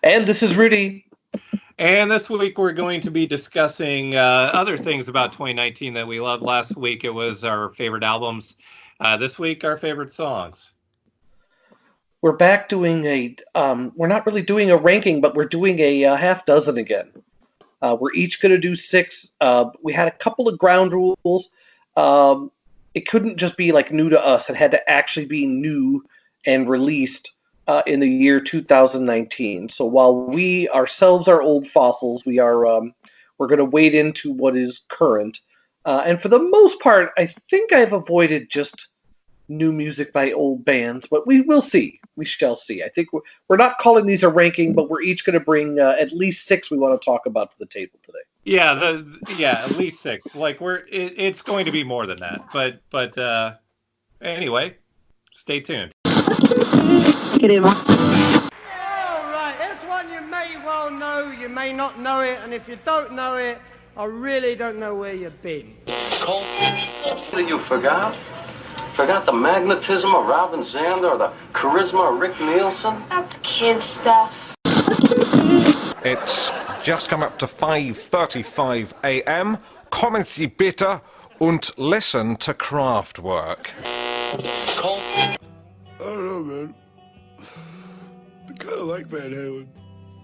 And this is Rudy. And this week we're going to be discussing other things about 2019 that we loved. Last week it was our favorite albums. This week, our favorite songs. We're back doing we're not really doing a ranking, but we're doing a half dozen again. We're each going to do six. We had a couple of ground rules. It couldn't just be like new to us. It had to actually be new and released in the year 2019. So while we ourselves are old fossils, we're going to wade into what is current. And for the most part, I think I've avoided just new music by old bands, but we will see. We shall see. I think we're not calling these a ranking, but we're each going to bring at least six we want to talk about to the table today. Yeah, at least six. Like it's going to be more than that. But anyway, stay tuned. All right, this one you may well know, you may not know it, and if you don't know it, I really don't know where you've been. You forgot? Forgot the magnetism of Robin Zander or the charisma of Rick Nielsen? That's kid stuff. It's just come up to 5:35 a.m. Kommen Sie bitte und listen to Kraftwerk. I don't know, man. I kind of like Van Halen.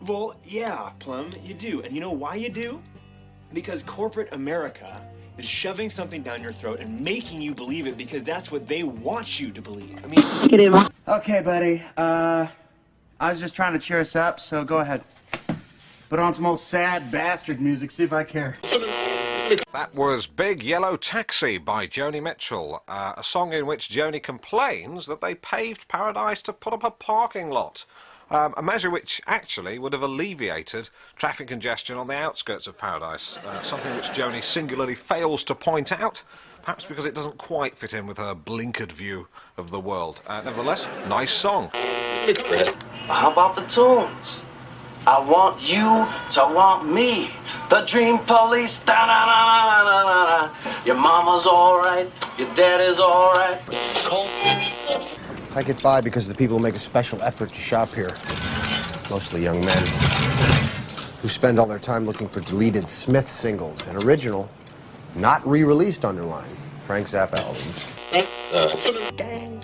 Well, yeah, Plum, you do. And you know why you do? Because corporate America is shoving something down your throat and making you believe it because that's what they want you to believe. I mean... Okay, buddy. I was just trying to cheer us up, so go ahead. Put on some old sad bastard music, see if I care. That was Big Yellow Taxi by Joni Mitchell, a song in which Joni complains that they paved Paradise to put up a parking lot. A measure which actually would have alleviated traffic congestion on the outskirts of Paradise, something which Joni singularly fails to point out, perhaps because it doesn't quite fit in with her blinkered view of the world. Nevertheless, nice song. How about the tunes? I want you to want me. The Dream Police. Da-na-na-na-na-na-na. Your mama's alright. Your daddy's alright. I get by because the people make a special effort to shop here. Mostly young men who spend all their time looking for deleted Smith singles and original, not re-released underline Frank Zappa albums. Gang.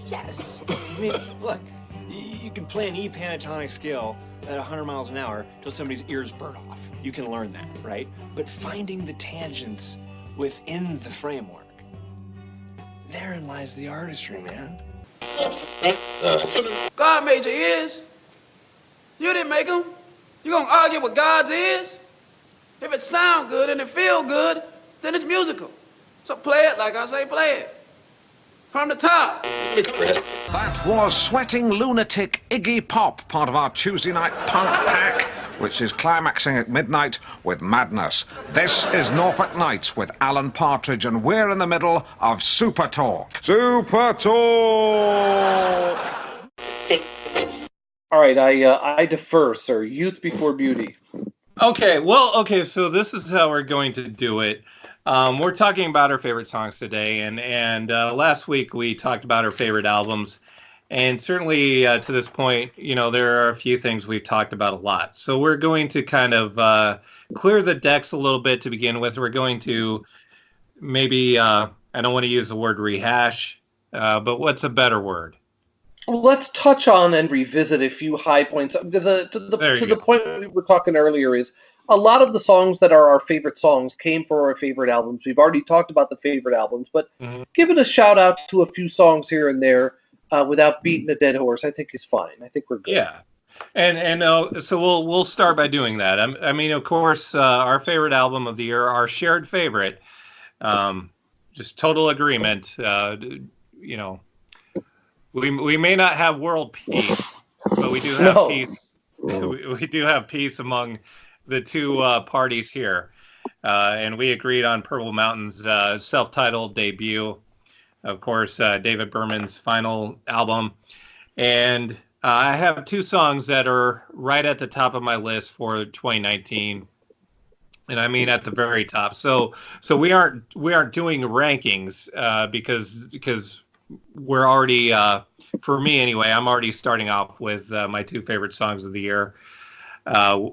Yes. I mean, look, you can play an E pentatonic scale at 100 miles an hour till somebody's ears burn off. You can learn that, right? But finding the tangents within the framework, therein lies the artistry, man. God made your ears. You didn't make them. You gonna argue with God's ears? If it sound good and it feel good, then it's musical. So play it like I say play it. From the top. That was Sweating Lunatic Iggy Pop, part of our Tuesday night punk pack, which is climaxing at midnight with Madness. This is Norfolk Nights with Alan Partridge, and we're in the middle of Super Talk. Super Talk! All right, I defer, sir. Youth before beauty. Okay, so this is how we're going to do it. We're talking about our favorite songs today, and last week we talked about our favorite albums, and certainly to this point, there are a few things we've talked about a lot. So we're going to kind of clear the decks a little bit to begin with. We're going to maybe, I don't want to use the word rehash, but what's a better word? Well, let's touch on and revisit a few high points, because to the point we were talking earlier is, a lot of the songs that are our favorite songs came from our favorite albums. We've already talked about the favorite albums, but giving a shout out to a few songs here and there without beating a dead horse, I think is fine. I think we're good. Yeah, and so we'll start by doing that. I mean, of course, our favorite album of the year, our shared favorite, just total agreement. We may not have world peace, but we do have peace. We do have peace among the two parties here, and we agreed on Purple Mountain's self-titled debut, of course, David Berman's final album, and I have two songs that are right at the top of my list for 2019, and I mean at the very top. So we aren't doing rankings because we're already, for me anyway, I'm already starting off with my two favorite songs of the year,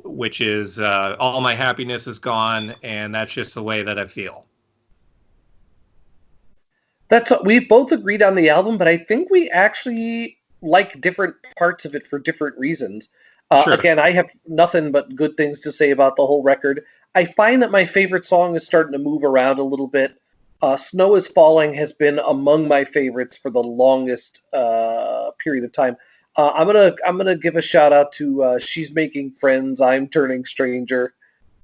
which is All My Happiness Is Gone, and That's Just the Way That I Feel. We both agreed on the album, but I think we actually like different parts of it for different reasons. Sure. Again, I have nothing but good things to say about the whole record. I find that my favorite song is starting to move around a little bit. Snow is Falling has been among my favorites for the longest period of time. I'm gonna give a shout out to She's Making Friends, I'm Turning Stranger.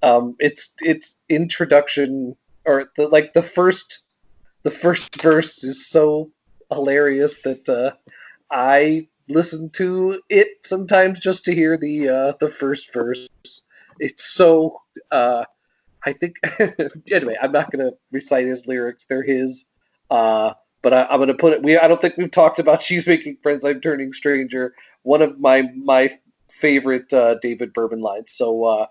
It's introduction, or the first verse is so hilarious that I listen to it sometimes just to hear the first verse. It's so I think anyway. I'm not going to recite his lyrics; they're his. But I'm going to put it. I don't think we've talked about She's Making Friends, I'm Turning Stranger. One of my favorite David Berman lines. So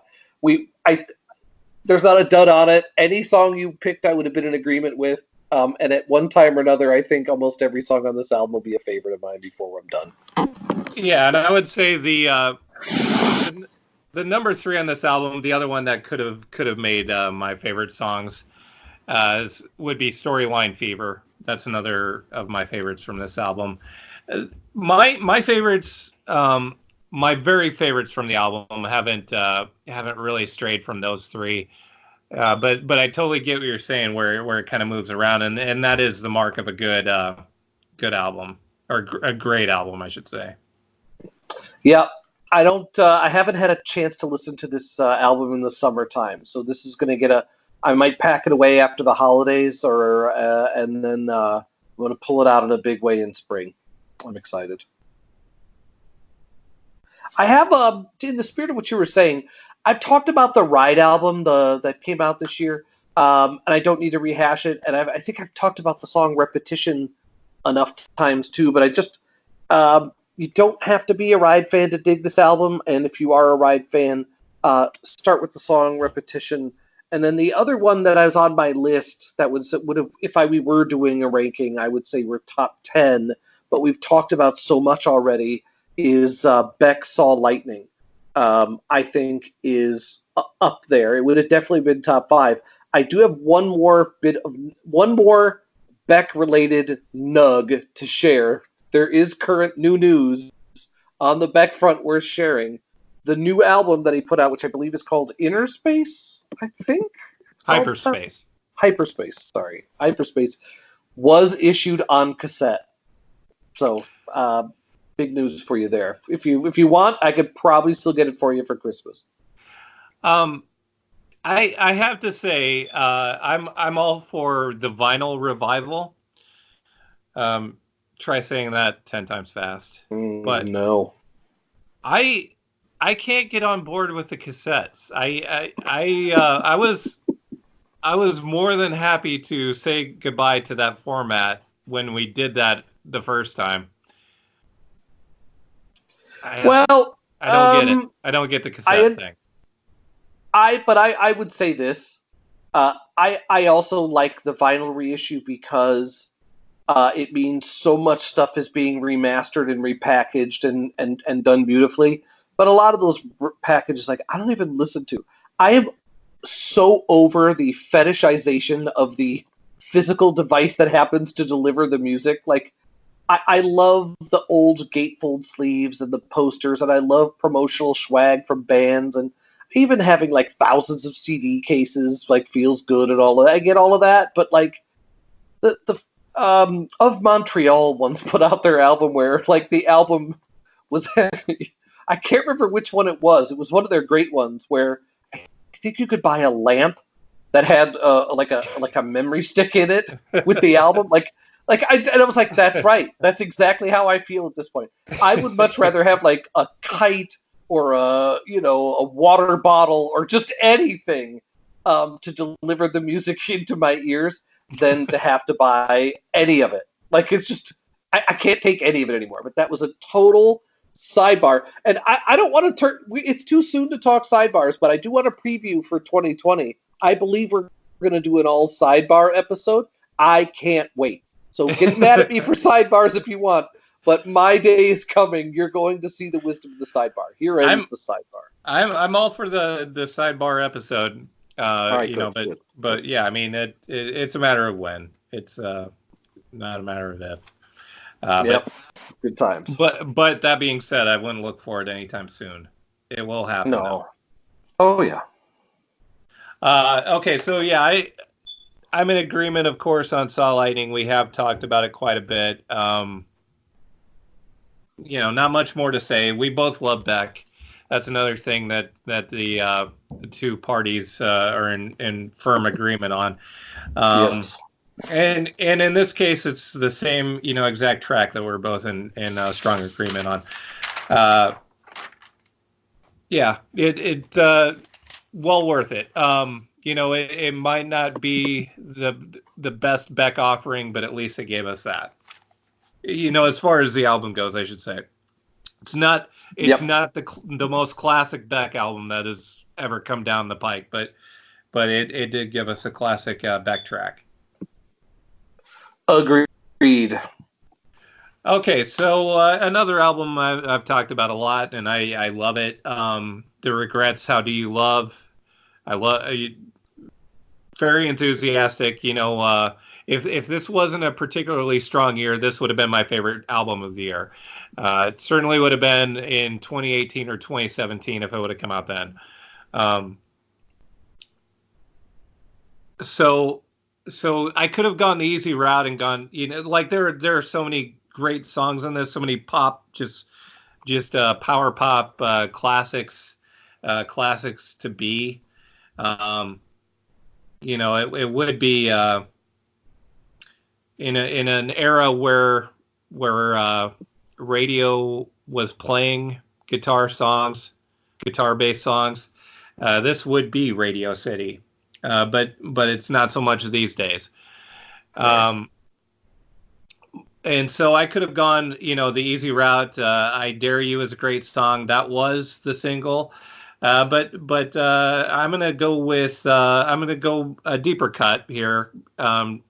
there's not a dud on it. Any song you picked, I would have been in agreement with. And at one time or another, I think almost every song on this album will be a favorite of mine before I'm done. Yeah, and I would say the number 3 on this album, the other one that could have made my favorite songs, would be Storyline Fever. That's another of my favorites from this album. My favorites, my very favorites from the album haven't really strayed from those three. But I totally get what you're saying, where it kind of moves around, and that is the mark of a good album, or a great album, I should say. Yeah, I haven't had a chance to listen to this album in the summertime, so this is going to I might pack it away after the holidays, and then I'm going to pull it out in a big way in spring. I'm excited. I have, in the spirit of what you were saying, I've talked about the Ride album, that came out this year, and I don't need to rehash it. And I think I've talked about the song Repetition enough times too. But I just, you don't have to be a Ride fan to dig this album. And if you are a Ride fan, start with the song Repetition. And then the other one that I was on my list that would have, if we were doing a ranking, I would say we're top 10. But we've talked about so much already. Is Beck Saw Lightning. I think is up there. It would have definitely been top 5. I do have one more Beck related nug to share. There is current new news on the Beck front worth sharing. The new album that he put out, which I believe is called Inner Space, I think it's called Hyperspace. Sorry, Hyperspace was issued on cassette. So big news for you there. If you want, I could probably still get it for you for Christmas. I have to say, I'm all for the vinyl revival. Try saying that 10 times fast. But no, I can't get on board with the cassettes. I was more than happy to say goodbye to that format when we did that the first time. I don't get it. I don't get the cassette thing. I would say this. I also like the vinyl reissue because it means so much stuff is being remastered and repackaged and done beautifully. But a lot of those packages, I don't even listen to. I am so over the fetishization of the physical device that happens to deliver the music. I love the old gatefold sleeves and the posters, and I love promotional swag from bands, and even having thousands of CD cases feels good and all of that. I get all of that, but the of Montreal once put out their album where the album was I can't remember which one it was. It was one of their great ones where I think you could buy a lamp that had a memory stick in it with the album. I was like, that's right. That's exactly how I feel at this point. I would much rather have a kite or a water bottle or just anything to deliver the music into my ears than to have to buy any of it. It's just I can't take any of it anymore. But that was a total sidebar, and I don't want to turn. It's too soon to talk sidebars, but I do want to preview for 2020. I believe we're going to do an all sidebar episode. I can't wait. So get mad at me for sidebars if you want, but my day is coming. You're going to see the wisdom of the sidebar. Here ends the sidebar. I'm all for the sidebar episode. Right, you good, know, good. but yeah, I mean, it's a matter of when. It's not a matter of if. Yep, good times. But that being said, I wouldn't look for it anytime soon. It will happen. No. Oh yeah. Okay, so yeah, I'm in agreement, of course, on Saw Lightning. We have talked about it quite a bit. You know, not much more to say. We both love Beck. That's another thing that the two parties are in firm agreement on. Yes. And in this case, it's the same, you know, exact track that we're both in strong agreement on. Yeah, it well worth it. You know, it might not be the best Beck offering, but at least it gave us that. You know, as far as the album goes, I should say, it's not the most classic Beck album that has ever come down the pike, but it did give us a classic Beck track. Agreed. Okay, so another album I've talked about a lot, and I love it. The Regrets, How Do You Love? I love. Very enthusiastic. You know, if this wasn't a particularly strong year, this would have been my favorite album of the year. It certainly would have been in 2018 or 2017 if it would have come out then. So I could have gone the easy route and gone, you know, like there are so many great songs on this, so many pop, just power pop classics to be. You know, it would be in an era where radio was playing guitar-based songs. This would be Radio City, but it's not so much these days. Right. And so I could have gone, you know, the easy route. I Dare You is a great song. That was the single. But I'm gonna go with a deeper cut here, and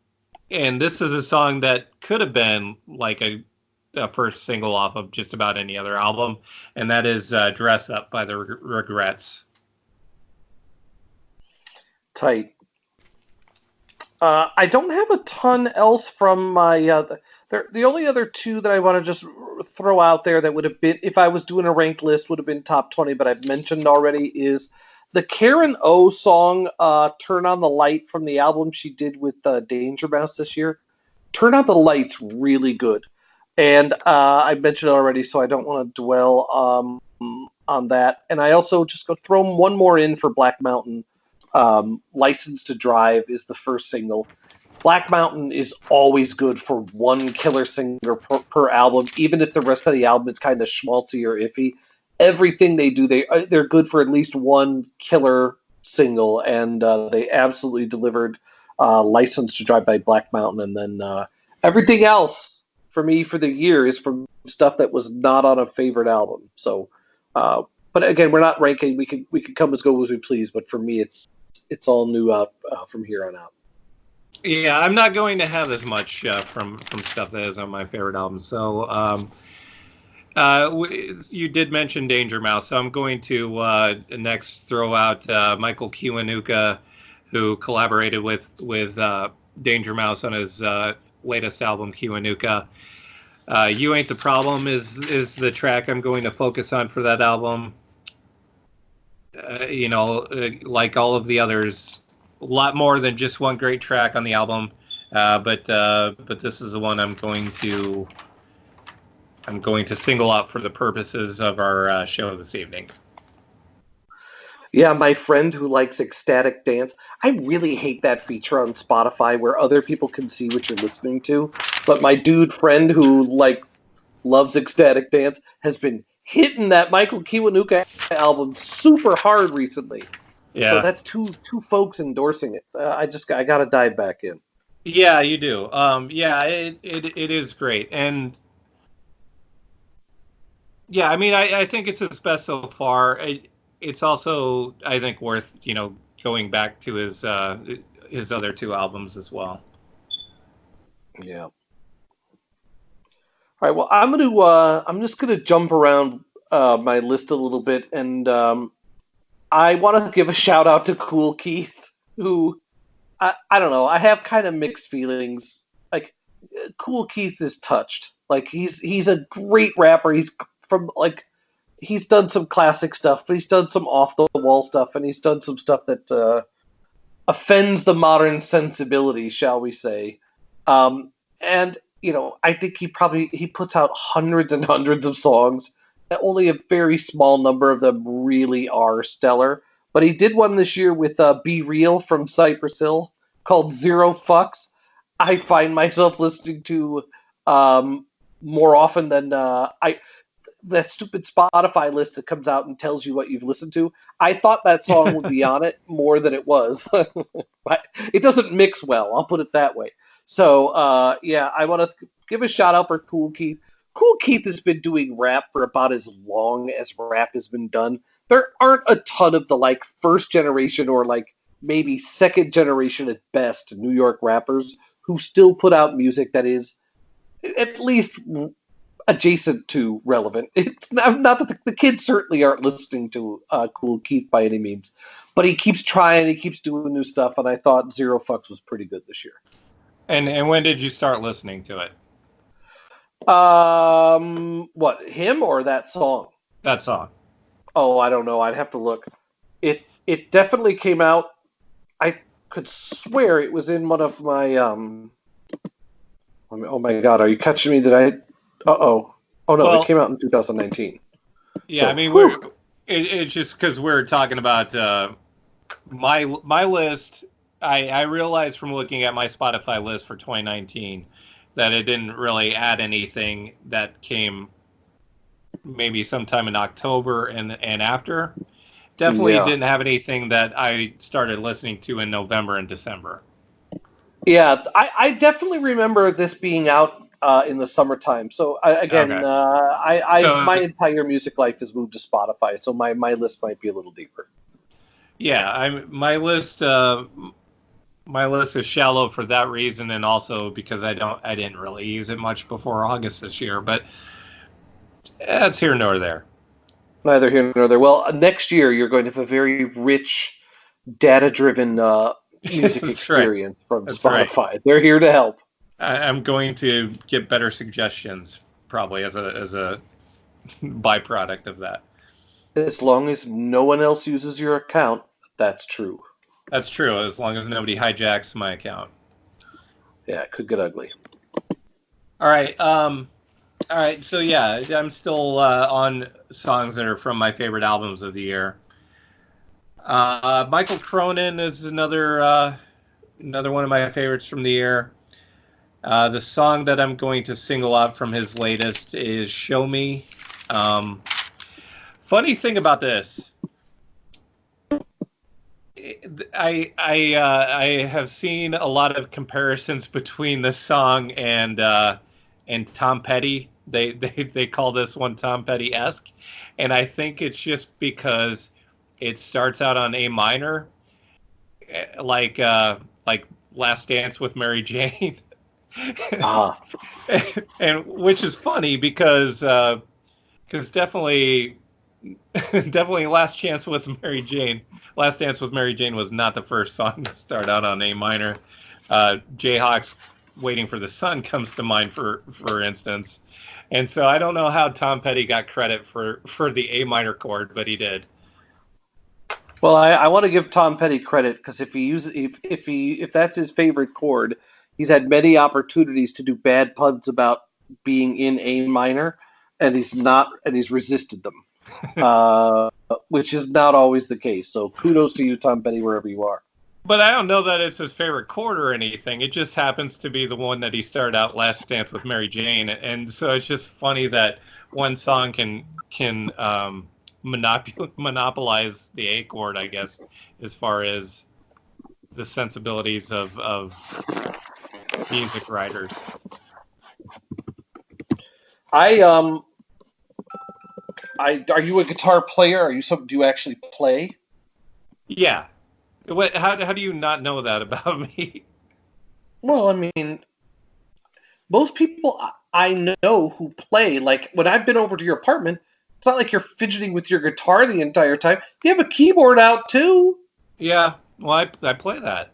this is a song that could have been like a first single off of just about any other album, and that is "Dress Up" by the Regrets. Tight. I don't have a ton else from my. The only other two that I want to just throw out there that would have been, if I was doing a ranked list, would have been top 20, but I've mentioned already, is the Karen O song, Turn on the Light, from the album she did with Danger Mouse this year. Turn on the Light's really good. And I mentioned it already, so I don't want to dwell on that. And I also just go throw one more in for Black Mountain. License to Drive is the first single. Black Mountain is always good for one killer singer per album, even if the rest of the album is kind of schmaltzy or iffy. Everything they do, they're good for at least one killer single, and they absolutely delivered License to Drive by Black Mountain. And then everything else for me for the year is from stuff that was not on a favorite album. So, but again, we're not ranking. We could come as go as we please, but for me, it's all new from here on out. Yeah, I'm not going to have as much from stuff that is on my favorite album. So you did mention Danger Mouse, so I'm going to next throw out Michael Kiwanuka, who collaborated with Danger Mouse on his latest album, Kiwanuka. You Ain't the Problem is the track I'm going to focus on for that album. You know, like all of the others, a lot more than just one great track on the album, but this is the one I'm going to single out for the purposes of our show this evening. Yeah, my friend who likes ecstatic dance. I really hate that feature on Spotify where other people can see what you're listening to, but my dude friend who loves ecstatic dance has been hitting that Michael Kiwanuka album super hard recently. Yeah. So that's two folks endorsing it. I got to dive back in. Yeah, you do. Yeah, it is great. And yeah, I mean, I think it's his best so far. It's also, I think, worth, you know, going back to his other two albums as well. Yeah. All right. Well, I'm just gonna jump around my list a little bit, and I want to give a shout out to Cool Keith, who I don't know. I have kind of mixed feelings. Like, Cool Keith is touched. Like, he's a great rapper. He's done some classic stuff, but he's done some off the wall stuff, and he's done some stuff that offends the modern sensibility, shall we say? And I think he puts out hundreds and hundreds of songs. And only a very small number of them really are stellar. But he did one this year with "Be Real" from Cypress Hill called "Zero Fucks." I find myself listening to more often than I that stupid Spotify list that comes out and tells you what you've listened to. I thought that song would be on it more than it was. It doesn't mix well, I'll put it that way. So, I want to give a shout out for Cool Keith. Cool Keith has been doing rap for about as long as rap has been done. There aren't a ton of the first generation or maybe second generation at best New York rappers who still put out music that is at least adjacent to relevant. It's not that the kids certainly aren't listening to Cool Keith by any means, but he keeps trying, he keeps doing new stuff, and I thought Zero Fucks was pretty good this year. And when did you start listening to it? What, him or that song? That song. Oh, I don't know. I'd have to look. It definitely came out. I could swear it was in one of my Oh my God, are you catching me? Oh no, it came out in 2019. Yeah, so, I mean, it's just because we're talking about my list. I realized from looking at my Spotify list for 2019 that it didn't really add anything that came maybe sometime in October and after. Definitely didn't have anything that I started listening to in November and December. Yeah, I definitely remember this being out in the summertime. So my entire music life has moved to Spotify, so my list might be a little deeper. Yeah, my list is shallow for that reason, and also because I didn't really use it much before August this year. But that's here nor there. Neither here nor there. Well, next year you're going to have a very rich, data-driven music experience from Spotify. Right. They're here to help. I'm going to get better suggestions, probably as a byproduct of that. As long as no one else uses your account, that's true. That's true, as long as nobody hijacks my account. Yeah, it could get ugly. All right. So yeah, I'm still on songs that are from my favorite albums of the year. Michael Cronin is another one of my favorites from the year. The song that I'm going to single out from his latest is "Show Me." Funny thing about this, I have seen a lot of comparisons between this song and Tom Petty. They call this one Tom Petty-esque, and I think it's just because it starts out on A minor, like Last Dance with Mary Jane. And which is funny because definitely Last Dance with Mary Jane was not the first song to start out on A minor. Jayhawk's Waiting for the Sun comes to mind for instance. And so I don't know how Tom Petty got credit for the A minor chord, but he did. Well, I want to give Tom Petty credit because if that's his favorite chord, he's had many opportunities to do bad puns about being in A minor, and he's resisted them, which is not always the case. So kudos to you, Tom Petty, wherever you are. But I don't know that it's his favorite chord or anything. It just happens to be the one that he started out Last Dance with Mary Jane, and so it's just funny that one song can monopolize the A chord, I guess, as far as the sensibilities of music writers. Are you a guitar player? Do you actually play? Yeah. How do you not know that about me? Well, I mean, most people. I know who play. Like, when I've been over to your apartment, it's not like you're fidgeting with your guitar the entire time. You have a keyboard out, too. Yeah, well, I play that.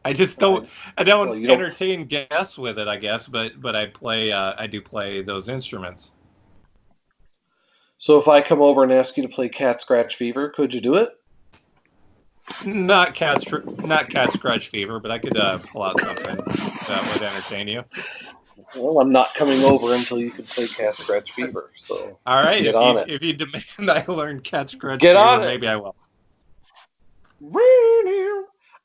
I just don't. I don't Well, you don't. entertain guests with it, I guess. But I play. I do play those instruments. So if I come over and ask you to play Cat Scratch Fever, could you do it? Not cat scratch fever, but I could pull out something that would entertain you. Well, I'm not coming over until you can play Cat Scratch Fever. So All right, get on it. if you demand I learn cat scratch Get fever, on it. maybe I will.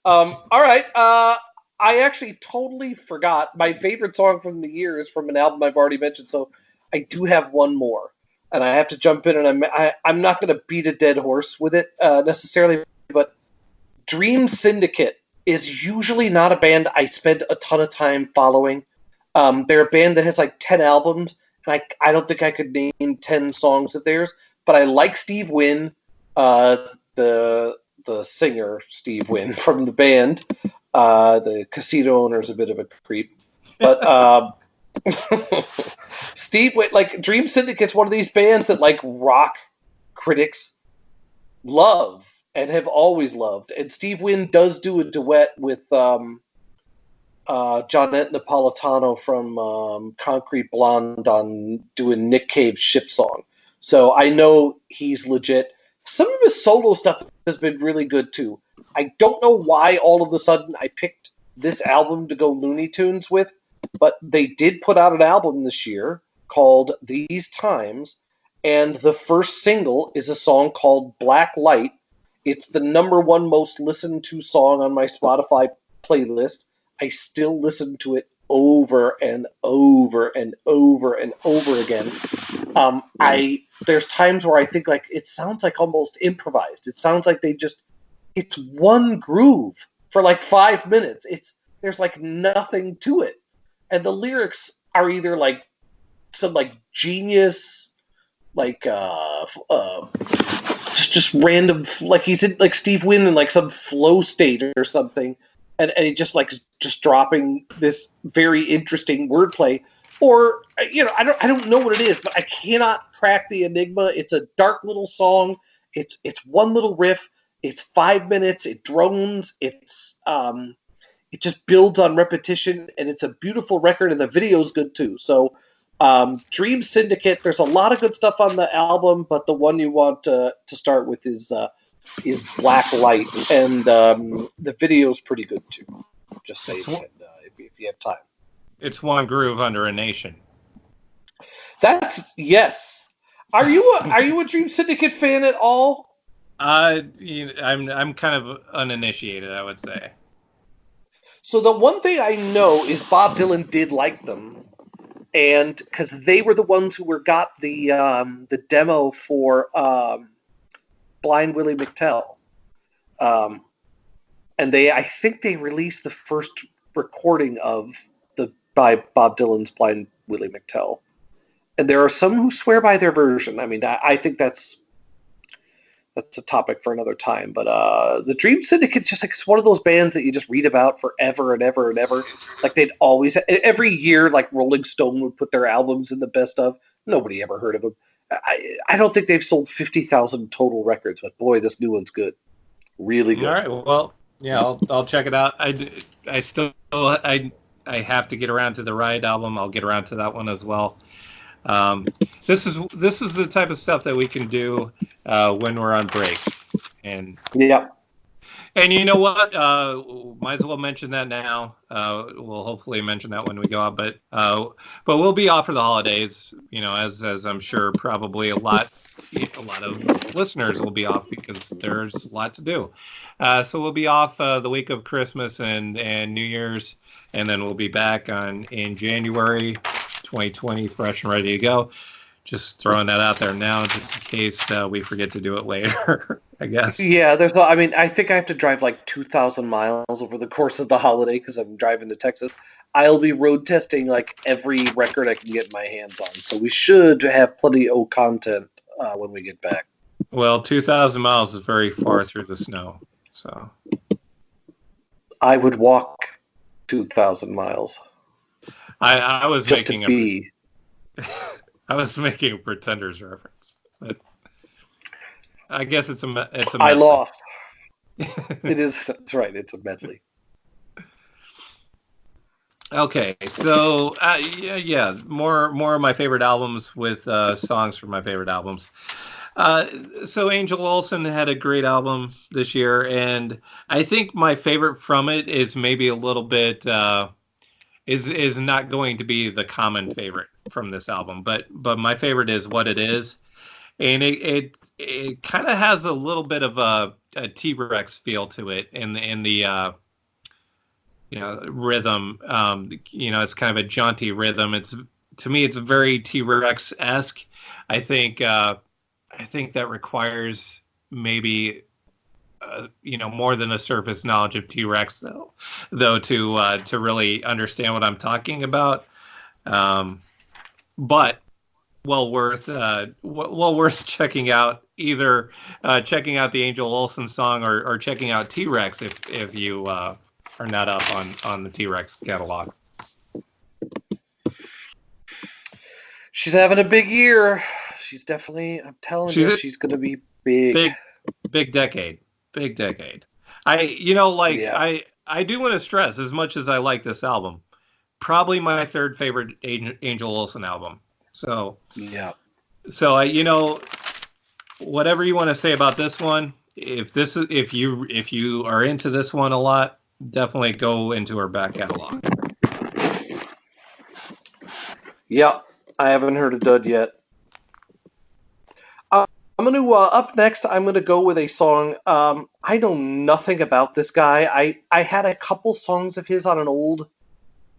All right. I actually totally forgot. My favorite song from the year is from an album I've already mentioned, so I do have one more, and I have to jump in. And I'm not going to beat a dead horse with it necessarily, but Dream Syndicate is usually not a band I spend a ton of time following. They're a band that has like 10 albums, and I don't think I could name 10 songs of theirs, but I like Steve Wynn, the singer Steve Wynn from the band. The casino owner is a bit of a creep, but Steve Wynn, like Dream Syndicate's one of these bands that like rock critics love and have always loved. And Steve Wynn does do a duet with Johnette Napolitano from Concrete Blonde on doing Nick Cave's Ship Song. So I know he's legit. Some of his solo stuff has been really good too. I don't know why all of a sudden I picked this album to go Looney Tunes with, but they did put out an album this year called These Times, and the first single is a song called Black Light. It's the #1 most listened to song on my Spotify playlist. I still listen to it over and over and over and over again. There's times where I think like it sounds like almost improvised. It sounds like it's one groove for like 5 minutes. There's like nothing to it, and the lyrics are either like some like genius, like just random, like he's in like Steve Wynn in like some flow state or something, and he just like just dropping this very interesting wordplay, or I don't know what it is, but I cannot crack the enigma. It's a dark little song. It's one little riff. It's 5 minutes. It drones. It just builds on repetition, and it's a beautiful record, and the video's good too. So Dream Syndicate, there's a lot of good stuff on the album, but the one you want to start with is Black Light, and the video's pretty good too. Just saying, if you have time. It's one groove under a nation. Yes. Are you a Dream Syndicate fan at all? I'm kind of uninitiated, I would say. So the one thing I know is Bob Dylan did like them, and because they were the ones who got the demo for Blind Willie McTell, and I think they released the first recording by Bob Dylan's Blind Willie McTell, and there are some who swear by their version. I mean, I think that's a topic for another time. But the Dream Syndicate just like it's one of those bands that you just read about forever and ever and ever. Like they'd always every year, like Rolling Stone would put their albums in the best of. Nobody ever heard of them. I don't think they've sold 50,000 total records, but boy, this new one's good, really good. All right, well, yeah, I'll check it out. I have to get around to the Riot album. I'll get around to that one as well. This is the type of stuff that we can do when we're on break, and yeah. And you know what? Might as well mention that now. We'll hopefully mention that when we go out, but we'll be off for the holidays. As I'm sure probably a lot of listeners will be off because there's a lot to do. So we'll be off the week of Christmas and New Year's, and then we'll be back in January 2020, fresh and ready to go. Just throwing that out there now, just in case we forget to do it later, I guess. Yeah, I think I have to drive like 2,000 miles over the course of the holiday because I'm driving to Texas. I'll be road testing like every record I can get my hands on. So we should have plenty of content when we get back. Well, 2,000 miles is very far through the snow. So I would walk 2,000 miles. I was just making to be. I was making a Pretenders reference. But I guess it's a medley. I lost. It is. That's right. It's a medley. Okay, so yeah, more of my favorite albums with songs from my favorite albums. So Angel Olsen had a great album this year, and I think my favorite from it is maybe a little bit is not going to be the common favorite from this album, but my favorite is What It Is, and it kind of has a little bit of a T-Rex feel to it in the rhythm. It's kind of a jaunty rhythm. To me, it's very T-Rex esque. I think that requires maybe more than a surface knowledge of T-Rex though to really understand what I'm talking about. But well worth checking out, either checking out the Angel Olsen song or checking out T-Rex if you are not up on the T-Rex catalog. She's having a big year. She's definitely, I'm telling you, she's going to be big. Big decade. Big decade. I do want to stress, as much as I like this album, probably my third favorite Angel Olsen album. So yeah. So whatever you want to say about this one, if you are into this one a lot, definitely go into her back catalog. Yep, I haven't heard a dud yet. I'm going to, up next, I'm going to go with a song. I know nothing about this guy. I had a couple songs of his on an old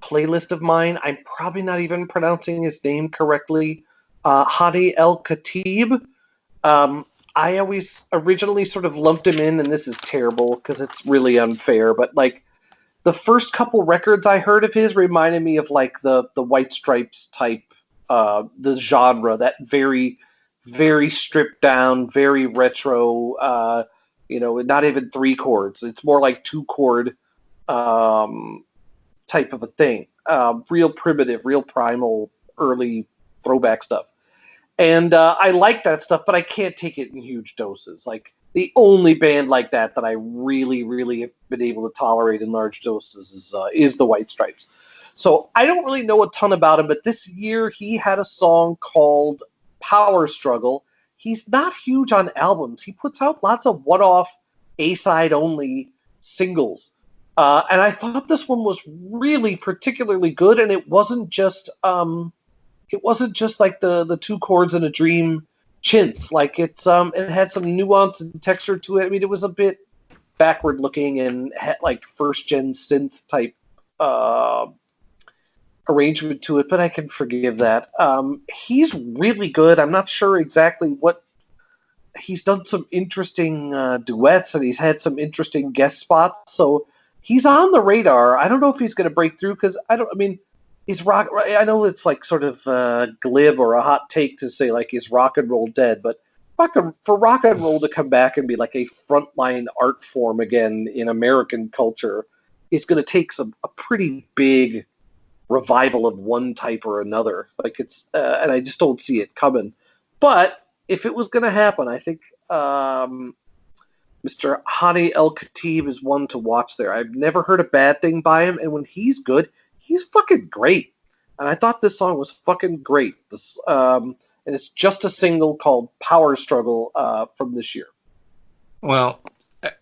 playlist of mine. I'm probably not even pronouncing his name correctly. Hadi El Khatib. I always originally sort of lumped him in, and this is terrible because it's really unfair, but like the first couple records I heard of his reminded me of like the White Stripes type, the genre, that very, very stripped down, very retro, not even 3 chords. It's more like 2 chord type of a thing. Real primitive, real primal, early throwback stuff. And I like that stuff, but I can't take it in huge doses. Like, the only band like that I really, really have been able to tolerate in large doses is the White Stripes. So I don't really know a ton about him, but this year he had a song called Power Struggle. He's not huge on albums. He puts out lots of one-off, A-side only singles. And I thought this one was really particularly good, and it wasn't just like the 2 chords in a dream chintz. Like it had some nuance and texture to it. I mean, it was a bit backward looking and had like first gen synth type arrangement to it, but I can forgive that. He's really good. I'm not sure exactly what he's done. Some interesting duets, and he's had some interesting guest spots. So he's on the radar. I don't know if he's going to break through because he's rock. I know it's like sort of glib or a hot take to say like is rock and roll dead, but for rock and roll to come back and be like a frontline art form again in American culture is going to take a pretty big revival of one type or another. Like it's, and I just don't see it coming. But if it was going to happen, I think Mr. Hadi El Khatib is one to watch there. I've never heard a bad thing by him, and when he's good, he's fucking great. And I thought this song was fucking great. And it's just a single called Power Struggle from this year. Well,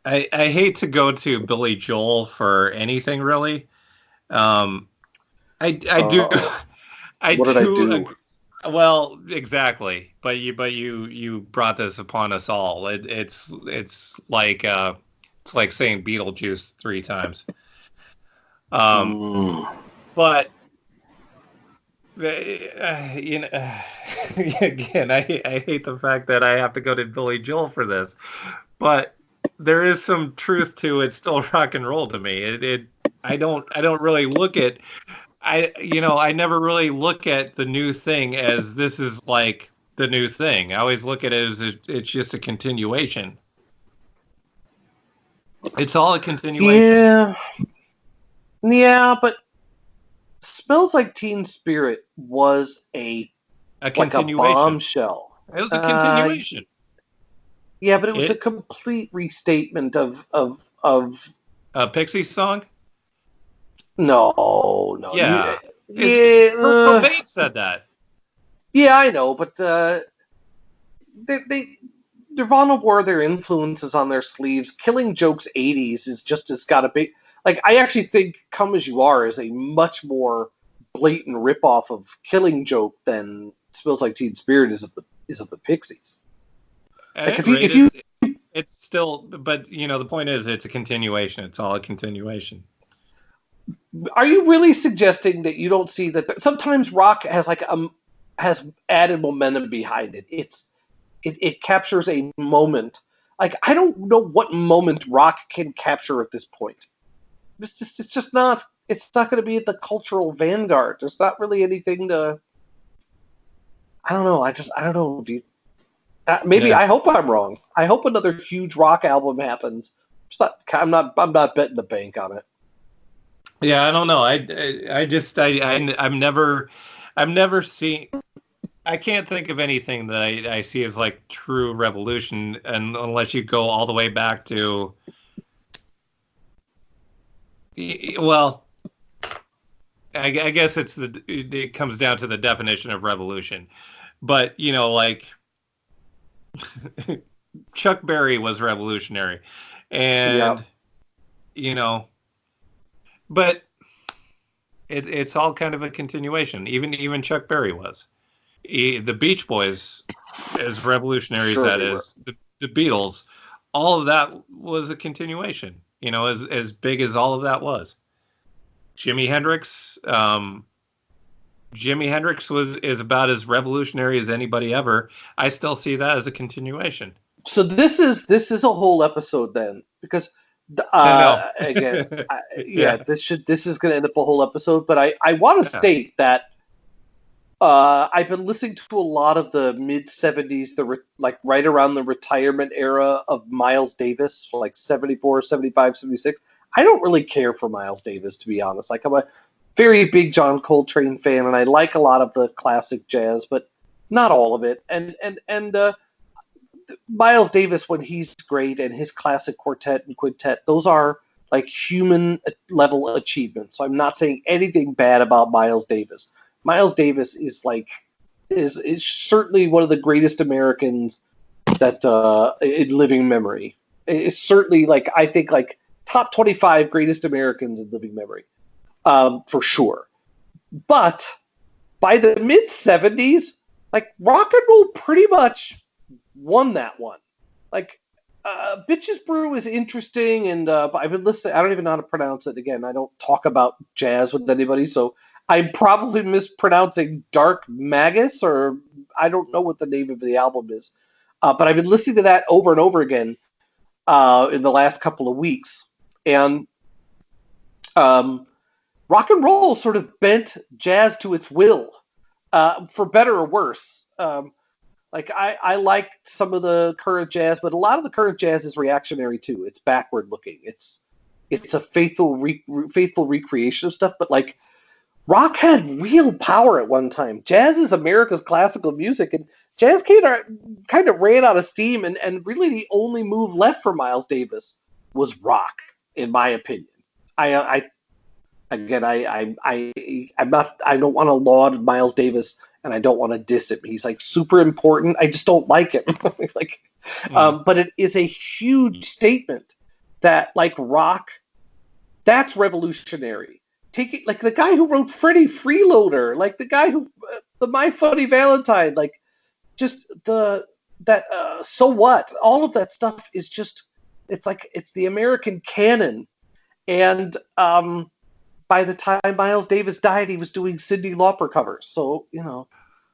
I hate to go to Billy Joel for anything really. I do. What did I do? Well, exactly. But you brought this upon us all. It's like saying Beetlejuice 3 times. But again, I hate the fact that I have to go to Billy Joel for this, but there is some truth to it's still rock and roll to me. I don't really look at I never really look at the new thing as this is like the new thing. I always look at it as it's just a continuation. It's all a continuation. Yeah, but Smells Like Teen Spirit was A like a continuation. bombshell. It was a continuation. Yeah, but it was a complete restatement of a Pixies song. No. Yeah, Kurt Cobain said that. Yeah, I know, but they Nirvana wore their influences on their sleeves. Killing Joke's '80s is just as got to be like. I actually think "Come as You Are" is a much more blatant ripoff of Killing Joke than "Smells Like Teen Spirit" is of the Pixies. Like if you, it's still, but the point is, it's a continuation. It's all a continuation. Are you really suggesting that you don't see that sometimes rock has has added momentum behind it? It captures a moment. Like, I don't know what moment rock can capture at this point. It's just not. It's not going to be at the cultural vanguard. There's not really anything to. I don't know. I don't know. Maybe I hope I'm wrong. I hope another huge rock album happens. I'm not betting the bank on it. Yeah, I don't know. I've never seen. I can't think of anything that I see as like true revolution, and unless you go all the way back to, well, I guess it comes down to the definition of revolution, but like Chuck Berry was revolutionary, and but it's all kind of a continuation. Even Chuck Berry was. The Beach Boys, as revolutionary as that is, the Beatles, all of that was a continuation. As big as all of that was. Jimi Hendrix is about as revolutionary as anybody ever. I still see that as a continuation. So this is a whole episode then, because again, this is going to end up a whole episode. But I want to state that I've been listening to a lot of the mid '70s, like right around the retirement era of Miles Davis, like 74, 75, 76. I don't really care for Miles Davis, to be honest. Like, I'm a very big John Coltrane fan, and I like a lot of the classic jazz, but not all of it. And Miles Davis, when he's great, and his classic quartet and quintet, those are like human level achievements. So I'm not saying anything bad about Miles Davis. Miles Davis is certainly one of the greatest Americans that in living memory. It's certainly I think top 25 greatest Americans in living memory, for sure. But by the mid '70s, rock and roll pretty much won that one. Bitches Brew is interesting, and I've been listening. I don't even know how to pronounce it. Again, I don't talk about jazz with anybody, so I'm probably mispronouncing Dark Magus, or I don't know what the name of the album is. But I've been listening to that over and over again in the last couple of weeks. And rock and roll sort of bent jazz to its will, for better or worse. I like some of the current jazz, but a lot of the current jazz is reactionary too. It's backward looking. It's a faithful recreation of stuff, but rock had real power at one time. Jazz is America's classical music, and jazz kind of ran out of steam, and really the only move left for Miles Davis was rock, in my opinion. I don't want to laud Miles Davis, and I don't want to diss him. He's super important. I just don't like him. But it is a huge statement that rock, that's revolutionary. Taking the guy who wrote Freddie Freeloader, the guy who the My Funny Valentine, So What, all of that stuff is just it's the American canon. And by the time Miles Davis died, he was doing Cyndi Lauper covers. So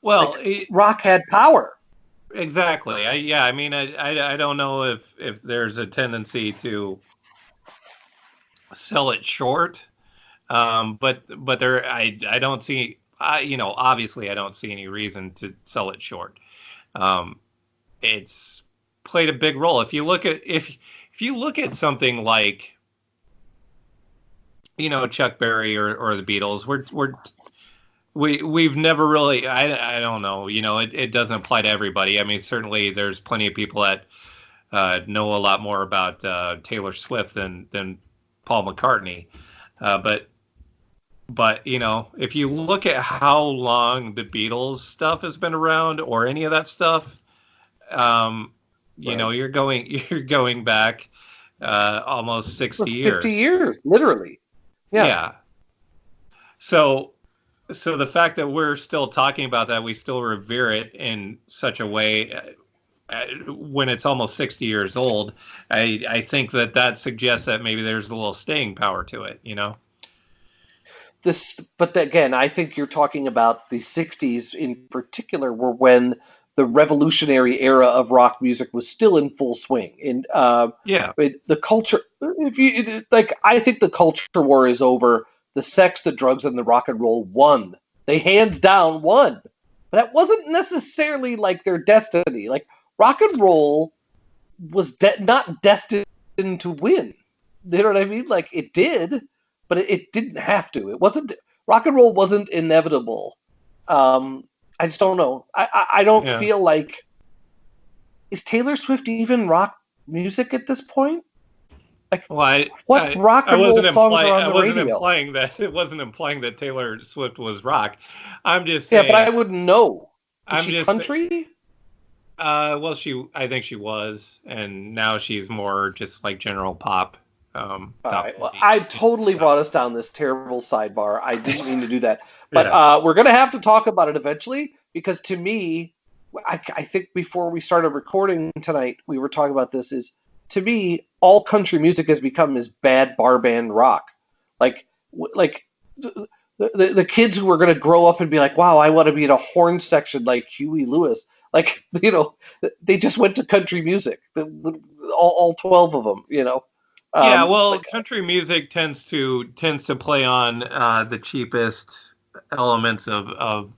well, rock had power. Exactly. I don't know if there's a tendency to sell it short. But there, I don't see, obviously I don't see any reason to sell it short. It's played a big role. If you look at something like Chuck Berry or the Beatles. We've never really. I don't know. It doesn't apply to everybody. I mean, certainly there's plenty of people that know a lot more about Taylor Swift than Paul McCartney. But if you look at how long the Beatles stuff has been around, or any of that stuff, Right. you're going back almost 60 50 years. years, literally. Yeah. Yeah. So the fact that we're still talking about that, we still revere it in such a way when it's almost 60 years old, I think that suggests that maybe there's a little staying power to it, But again, I think you're talking about the 60s in particular, were when the revolutionary era of rock music was still in full swing. And Yeah. the culture, I think the culture war is over. The sex, the drugs, and the rock and roll won. They hands down won. But that wasn't necessarily like their destiny. Like, rock and roll was not destined to win. You know what I mean? Like, it did, but it didn't have to. It wasn't. Rock and roll wasn't inevitable. I just don't know. I don't Yeah. feel like, is Taylor Swift even rock music at this point? Like, well, what rock and roll songs are on the radio? It wasn't implying that Taylor Swift was rock. I'm just saying. Yeah, but I wouldn't know. Is I'm she just country? Well, I think she was, and now she's more just like general pop. All right. Well, I totally brought us down this terrible sidebar. I didn't mean to do that. But Yeah. we're going to have to talk about it eventually, because to me, I think before we started recording tonight, we were talking about this, is, to me, all country music has become this bad bar band rock. Like the kids who are going to grow up and be like, wow, I want to be in a horn section like Huey Lewis. Like, they just went to country music. All 12 of them, Yeah, well, country music tends to play on the cheapest elements of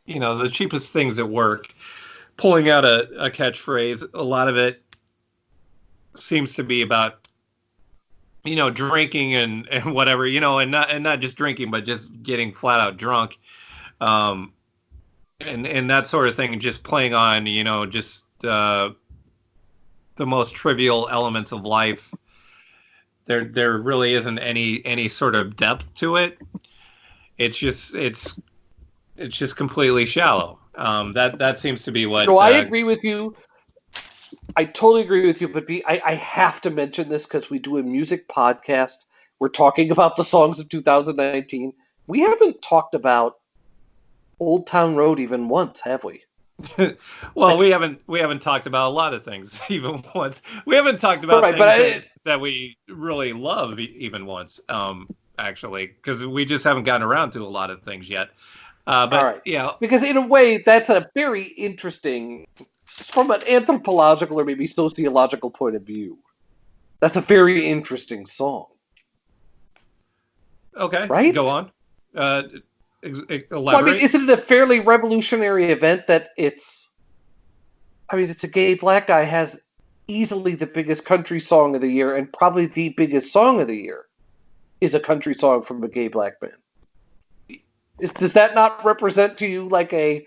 the cheapest things that work. Pulling out a catchphrase, a lot of it seems to be about drinking and whatever, and not just drinking, but just getting flat out drunk, and that sort of thing, just playing on just the most trivial elements of life. There really isn't any sort of depth to it. It's just completely shallow. That seems to be what. So I agree with you. I totally agree with you, but I have to mention this because we do a music podcast. We're talking about the songs of 2019. We haven't talked about Old Town Road even once, have we? Well, we haven't talked about a lot of things even once. We haven't talked about things that we really love even once, actually, because we just haven't gotten around to a lot of things yet. But all right. Yeah, because in a way, that's a very interesting, from an anthropological or maybe sociological point of view, that's a very interesting song. Okay, right? Go on. Elaborate. Well, I mean, isn't it a fairly revolutionary event that it's a gay black guy has easily the biggest country song of the year, and probably the biggest song of the year is a country song from a gay black man. Does that not represent to you like a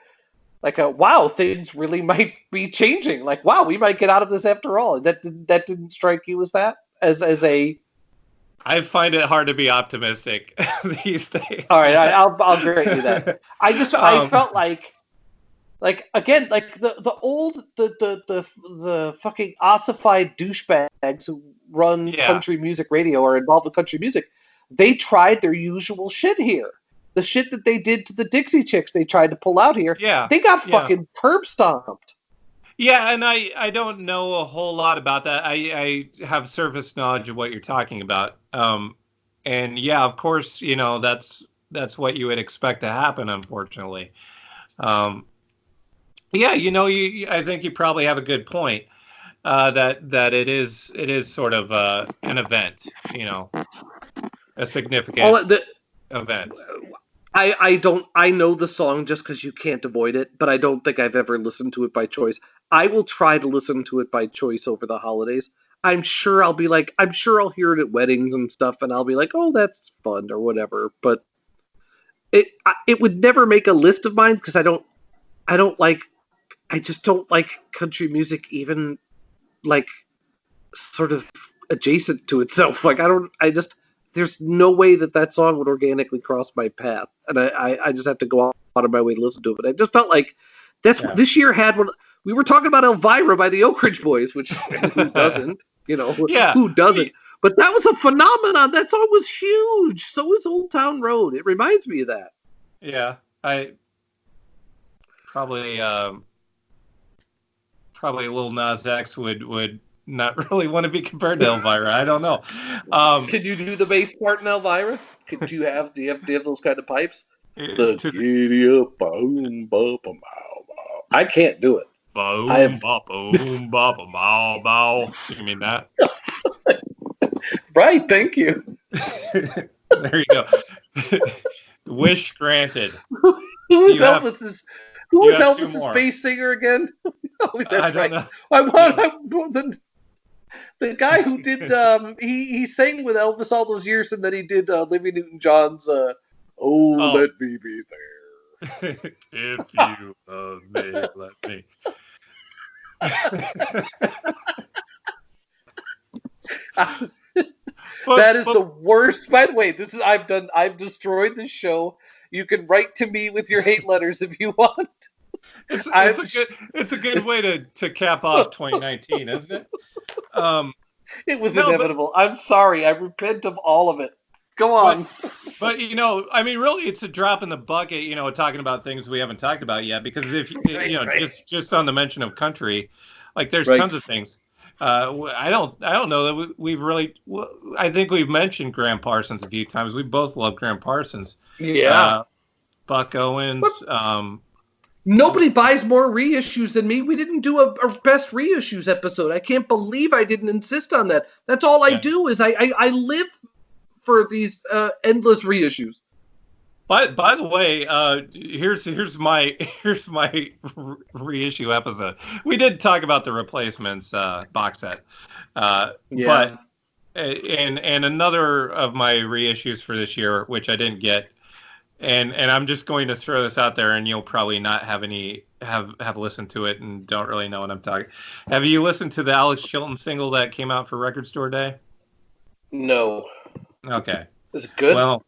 wow, things really might be changing? Like, wow, we might get out of this after all. That didn't strike you as that as a. I find it hard to be optimistic these days. All right, I'll grant you that. I felt like again, like the old the fucking ossified douchebags who run country music radio or involved with country music, they tried their usual shit here. The shit that they did to the Dixie Chicks, they tried to pull out here. Yeah, they got fucking curb stomped. Yeah, and I don't know a whole lot about that. I have surface knowledge of what you're talking about. And yeah, of course, that's what you would expect to happen, unfortunately. Yeah, I think you probably have a good point. That it is sort of an event, a significant event. I know the song just because you can't avoid it, but I don't think I've ever listened to it by choice. I will try to listen to it by choice over the holidays. I'm sure I'll hear it at weddings and stuff, and I'll be like, oh, that's fun or whatever. But it would never make a list of mine because I just don't like country music, even like sort of adjacent to itself. Like there's no way that song would organically cross my path, and I just have to go out of my way to listen to it. But I just felt like this year had one. We were talking about Elvira by the Oak Ridge Boys, which who doesn't, who doesn't? But that was a phenomenon. That song was huge. So was Old Town Road. It reminds me of that. Yeah, I probably Lil Nas X would not really want to be compared to Elvira. I don't know. Can you do the bass part in Elvira? Do you have those kind of pipes? The giddy up, boom, bop, bow, bow. I can't do it. Boom, bop, boom, bop, bow, bow. You mean that? Right. Thank you. There you go. Wish granted. Who is Elvis's bass singer again? Oh, that's right. Know. I want the guy who did he sang with Elvis all those years, and then he did Olivia Newton-John's Let Me Be There. If you love me, let me. That is the worst. By the way, I've destroyed the show. You can write to me with your hate letters if you want. It's a good way to cap off 2019, isn't it? It was inevitable. I'm sorry. I repent of all of it. Go on. But I mean, really, it's a drop in the bucket. Talking about things we haven't talked about yet. Because if just on the mention of country, like there's tons of things. I don't know that we've really. I think we've mentioned Graham Parsons a few times. We both love Graham Parsons. Yeah. Buck Owens. Nobody buys more reissues than me. We didn't do a best reissues episode. I can't believe I didn't insist on that. That's all I do is I live for these endless reissues. By the way, here's my reissue episode. We did talk about the Replacements box set, but and another of my reissues for this year, which I didn't get, and I'm just going to throw this out there, and you'll probably not have listened to it and don't really know what I'm talking. Have you listened to the Alex Chilton single that came out for Record Store Day? No. Okay. Is it good? Well,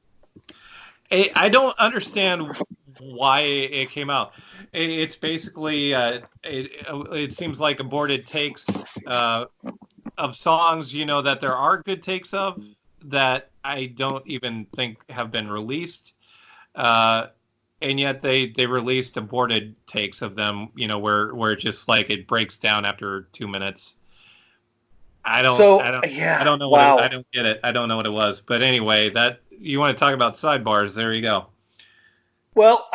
I don't understand why it came out. It's basically it seems like aborted takes of songs, that there are good takes of that I don't even think have been released, and yet they released aborted takes of them, where it's just like it breaks down after 2 minutes. I don't know. Wow. I don't get it. I don't know what it was. But anyway, that you want to talk about sidebars? There you go. Well,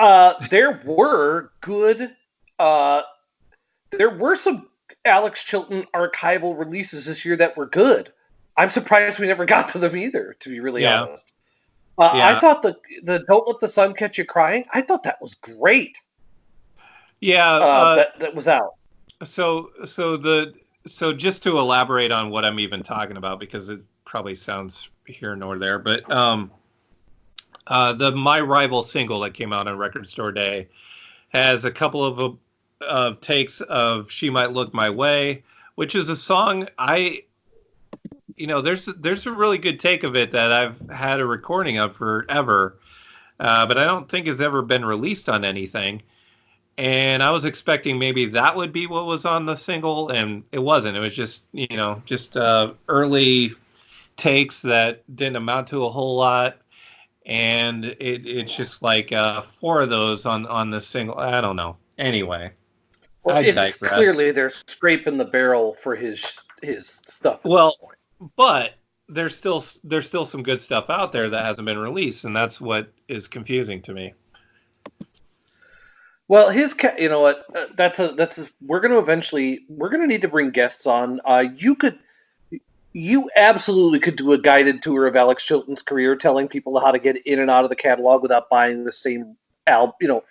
there were good. There were some Alex Chilton archival releases this year that were good. I'm surprised we never got to them either, to be really honest. I thought the Don't Let the Sun Catch You Crying, I thought that was great. Yeah. That was out. So just to elaborate on what I'm even talking about, because it probably sounds here nor there, but the My Rival single that came out on Record Store Day has a couple of takes of She Might Look My Way, which is a song there's a really good take of it that I've had a recording of forever, but I don't think has ever been released on anything. And I was expecting maybe that would be what was on the single, and it wasn't. It was just, early takes that didn't amount to a whole lot. And it's just like 4 of those on the single. I don't know. Anyway, well, I digress. Clearly they're scraping the barrel for his stuff. Well, but there's still some good stuff out there that hasn't been released, and that's what is confusing to me. Well, you know what? We're gonna need to bring guests on. You absolutely could do a guided tour of Alex Chilton's career, telling people how to get in and out of the catalog without buying the same album.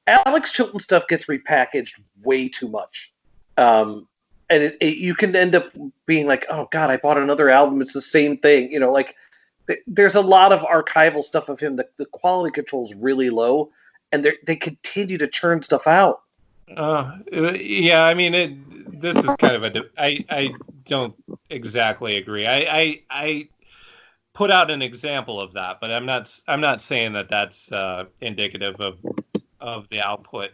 Alex Chilton stuff gets repackaged way too much. and you can end up being like, oh God, I bought another album. It's the same thing, like there's a lot of archival stuff of him. The quality control is really low, and they continue to churn stuff out. Yeah, I mean, this is kind of I don't exactly agree. I put out an example of that, but I'm not saying that that's indicative of the output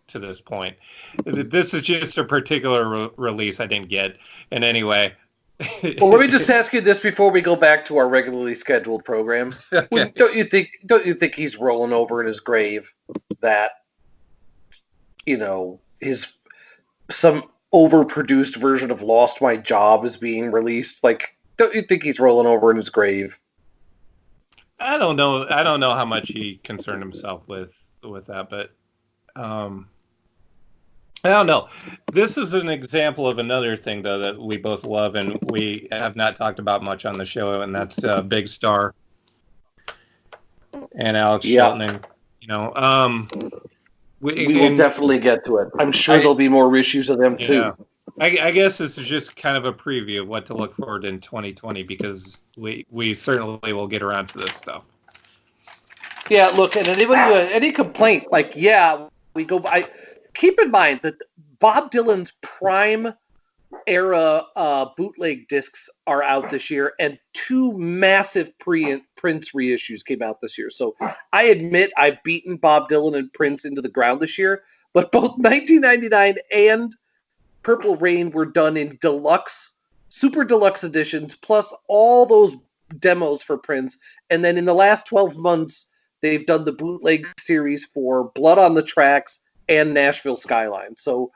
to this point. This is just a particular release I didn't get in any way. Well, let me just ask you this before we go back to our regularly scheduled program. Okay. Don't you think he's rolling over in his grave that his some overproduced version of Lost My Job is being released? Like, don't you think he's rolling over in his grave? I don't know how much he concerned himself with that, but I don't know. This is an example of another thing, though, that we both love and we have not talked about much on the show, and that's Big Star and Alex Shelton. We will definitely get to it. I'm sure there'll be more issues of them too. I guess this is just kind of a preview of what to look forward in 2020 because we certainly will get around to this stuff. Yeah, look, and anybody any complaint, we go by. Keep in mind that Bob Dylan's prime era bootleg discs are out this year, and 2 massive Prince reissues came out this year. So I admit I've beaten Bob Dylan and Prince into the ground this year, but both 1999 and Purple Rain were done in super deluxe editions, plus all those demos for Prince. And then in the last 12 months, they've done the bootleg series for Blood on the Tracks and Nashville Skyline. So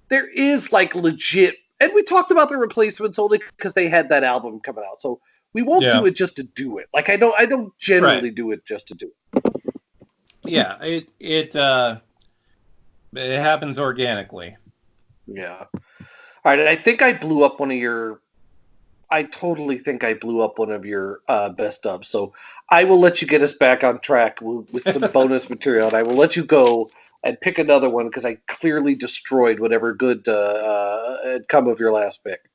there is legit, and we talked about the replacements only because they had that album coming out. So we won't do it just to do it. I don't generally do it just to do it. Yeah, it happens organically. Yeah. All right, and I think I blew up I totally think I blew up one of your best of. So I will let you get us back on track with some bonus material, and I will let you go and pick another one because I clearly destroyed whatever good had come of your last pick.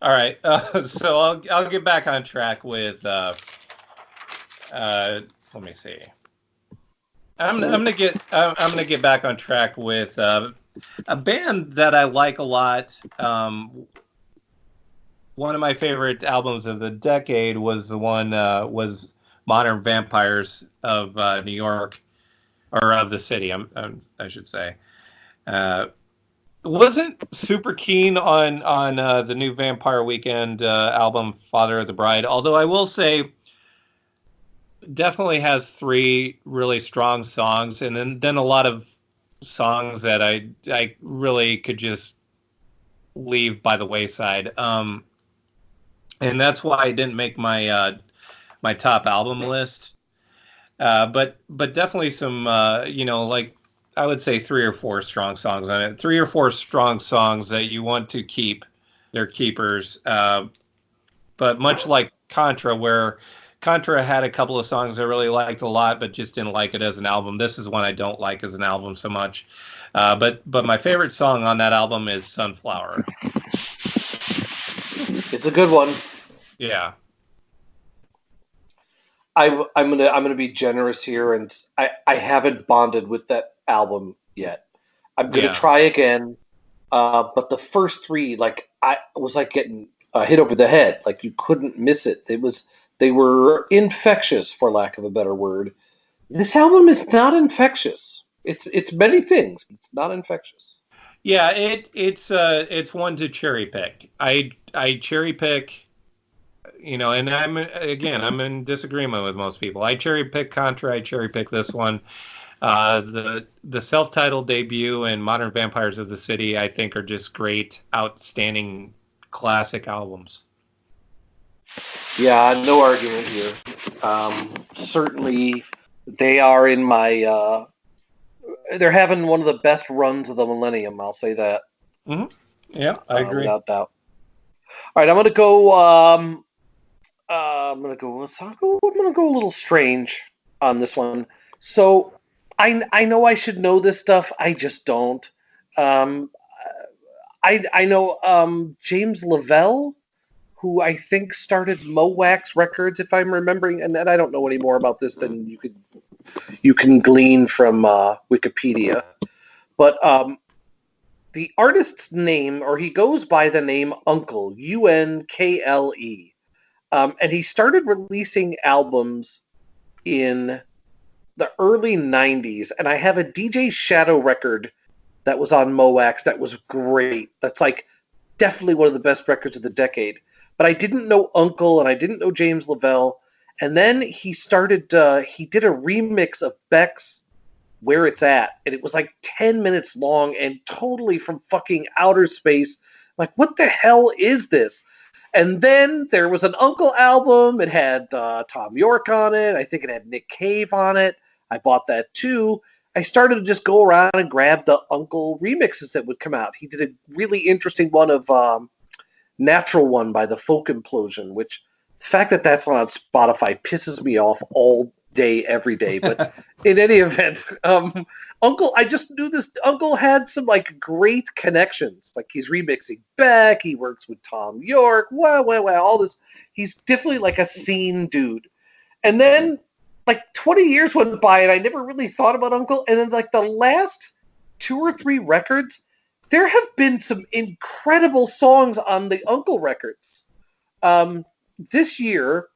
All right, so I'll get back on track with. Let me see. I'm gonna get back on track with a band that I like a lot. One of my favorite albums of the decade was the one was Modern Vampires of New York. Or of the city, I should say. Wasn't super keen on the new Vampire Weekend album, Father of the Bride. Although I will say, definitely has 3 really strong songs, and then a lot of songs that I really could just leave by the wayside. And that's why I didn't make my my top album list. But definitely some, I would say 3 or 4 strong songs on it. 3 or 4 strong songs that you want to keep. They're keepers. But much like Contra, where Contra had a couple of songs I really liked a lot, but just didn't like it as an album. This is one I don't like as an album so much. But my favorite song on that album is Sunflower. It's a good one. Yeah. I'm gonna be generous here, and I haven't bonded with that album yet. I'm gonna try again, but the first 3, I was getting hit over the head. You couldn't miss it. They were infectious, for lack of a better word. This album is not infectious. It's many things, but it's not infectious. Yeah, it's one to cherry pick. I cherry pick. And I'm in disagreement with most people. I cherry pick Contra. I cherry pick this one. The self-titled debut and Modern Vampires of the City, I think, are just great, outstanding, classic albums. Yeah, no argument here. Certainly, they are in my. They're having one of the best runs of the millennium. I'll say that. Mm-hmm. Yeah, I agree, without doubt. All right, I'm gonna go. I'm gonna go a little strange on this one. So I know I should know this stuff. I just don't. I I know James Lavelle, who I think started Mowax Records, if I'm remembering, and I don't know any more about this than you can glean from Wikipedia. But the artist's name, or he goes by the name Uncle, Unkle, and he started releasing albums in the early '90s, and I have a DJ Shadow record that was on Mowax that was great. That's like definitely one of the best records of the decade. But I didn't know Uncle, and I didn't know James Lavelle. And then he started, he did a remix of Beck's Where It's At, and it was like 10 minutes long and totally from fucking outer space. Like, what the hell is this? And then there was an Uncle album. It had Tom York on it. I think it had Nick Cave on it. I bought that too. I started to just go around and grab the Uncle remixes that would come out. He did a really interesting one of Natural One by the Folk Implosion, which the fact that that's not on Spotify pisses me off all day, every day. But in any event, Uncle, I just knew this. Uncle had some like great connections. Like he's remixing Beck. He works with Tom York. Wow, all this. He's definitely like a scene dude. And then like 20 years went by and I never really thought about Uncle. And then like the last 2 or 3 records, there have been some incredible songs on the Uncle records. This year,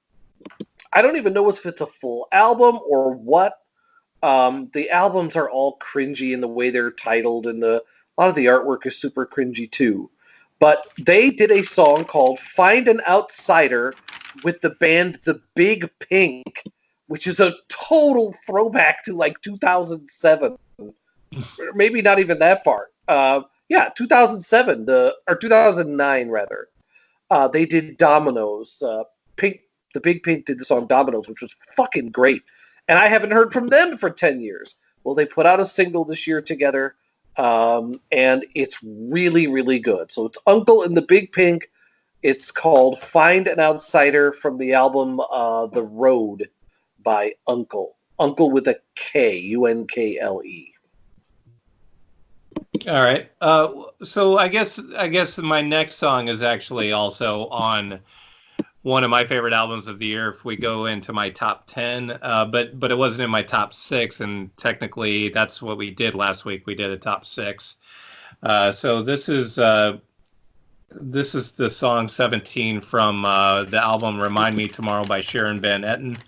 I don't even know if it's a full album or what. The albums are all cringy in the way they're titled, and a lot of the artwork is super cringy too. But they did a song called Find an Outsider with the band The Big Pink, which is a total throwback to like 2007. Maybe not even that far. 2007, or 2009 rather. They did Dominoes. Pink, The Big Pink did the song Dominoes, which was fucking great. And I haven't heard from them for 10 years. Well, they put out a single this year together, and it's really, really good. So it's Uncle and The Big Pink. It's called Find an Outsider from the album The Road by Uncle. Uncle with a K, Unkle. All right. So I guess my next song is actually also on one of my favorite albums of the year. If we go into my top 10, but it wasn't in my top 6, and technically that's what we did last week. We did a top 6. So this is the song 17 from the album "Remind Me Tomorrow" by Sharon Van Etten.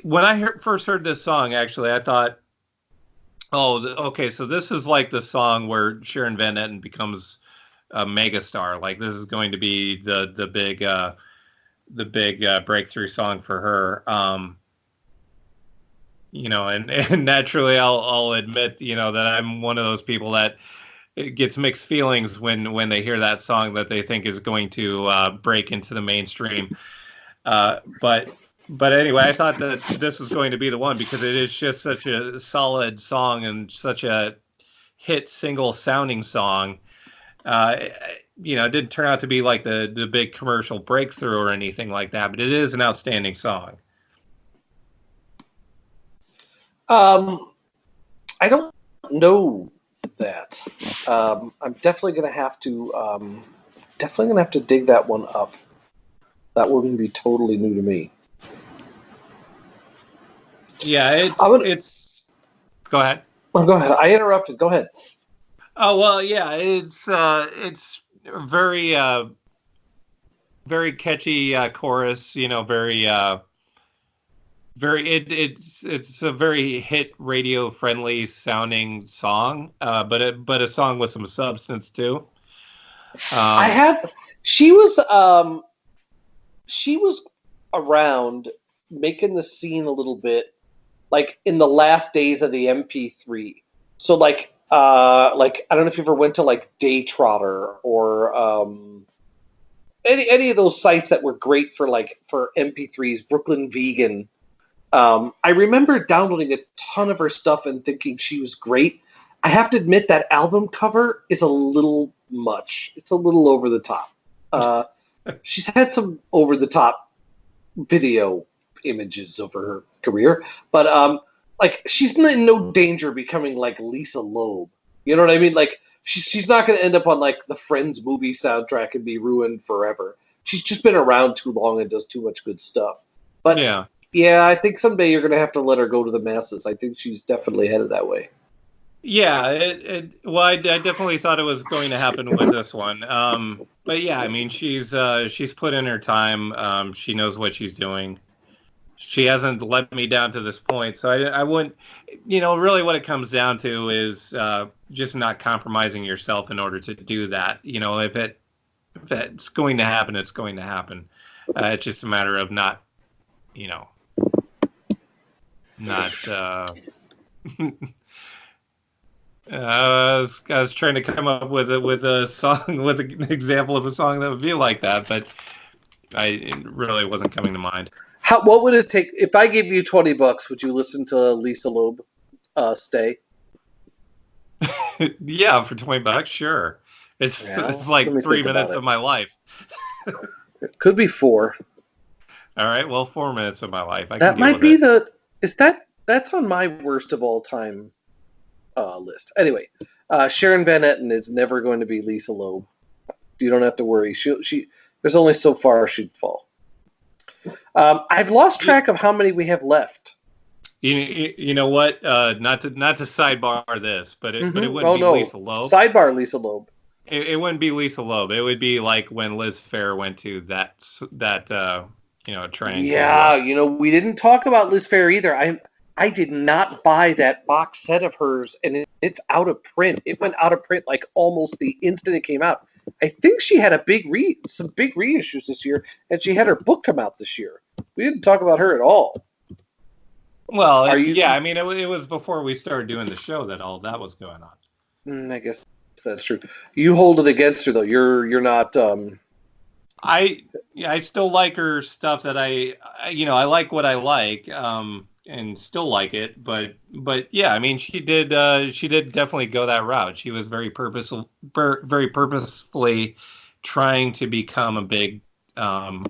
When I first heard this song, actually, I thought, oh, okay, so this is like the song where Sharon Van Etten becomes a megastar. Like this is going to be the big breakthrough song for her. And naturally, I'll admit, that I'm one of those people that it gets mixed feelings when they hear that song that they think is going to break into the mainstream. But anyway, I thought that this was going to be the one because it is just such a solid song and such a hit single sounding song. It didn't turn out to be like the big commercial breakthrough or anything like that, but it is an outstanding song. I don't know that. I'm definitely gonna have to dig that one up. That one would be totally new to me. Yeah, it's. Go ahead. Oh, go ahead. I interrupted. Go ahead. Oh well, yeah, it's very very catchy chorus. It's a very hit radio friendly sounding song, but a song with some substance too. She was around making the scene a little bit, like in the last days of the MP3. So like I don't know if you ever went to like Day Trotter or any of those sites that were great for MP3s, Brooklyn Vegan. I remember downloading a ton of her stuff and thinking she was great. I have to admit that album cover is a little much. It's a little over the top. She's had some over the top video images over her career, but she's in no danger of becoming like Lisa Loeb. You know what I mean? Like she's not going to end up on like the Friends movie soundtrack and be ruined forever. She's just been around too long and does too much good stuff. But yeah, I think someday you're going to have to let her go to the masses. I think she's definitely headed that way. Yeah, well, I definitely thought it was going to happen with this one. But yeah, I mean, she's put in her time. She knows what she's doing. She hasn't let me down to this point, so I wouldn't. Really, what it comes down to is just not compromising yourself in order to do that. If it's going to happen, it's going to happen. It's just a matter of not. I was trying to come up with a song, with an example of a song that would be like that, but it really wasn't coming to mind. What would it take if I gave you $20? Would you listen to Lisa Loeb "Stay"? Yeah, for $20, sure. It's like 3 minutes of my life. It could be 4. All right, well, 4 minutes of my life. That might be that's on my worst of all time list. Anyway, Sharon Van Etten is never going to be Lisa Loeb. You don't have to worry. She there's only so far she'd fall. I've lost track of how many we have left. You know what? Not to sidebar this, but it wouldn't be Lisa Loeb. Sidebar Lisa Loeb. It wouldn't be Lisa Loeb. It would be like when Liz Phair went to that trying. Yeah, we didn't talk about Liz Phair either. I did not buy that box set of hers, and it's out of print. It went out of print like almost the instant it came out. I think she had some big reissues this year, and she had her book come out this year. We didn't talk about her at all. Well, I mean, it was before we started doing the show that all that was going on. I guess that's true. You hold it against her though. You're not. I still like her stuff. That I like what I like. And still like it, but yeah, I mean, she did definitely go that route. She was very purposefully trying to become a big pop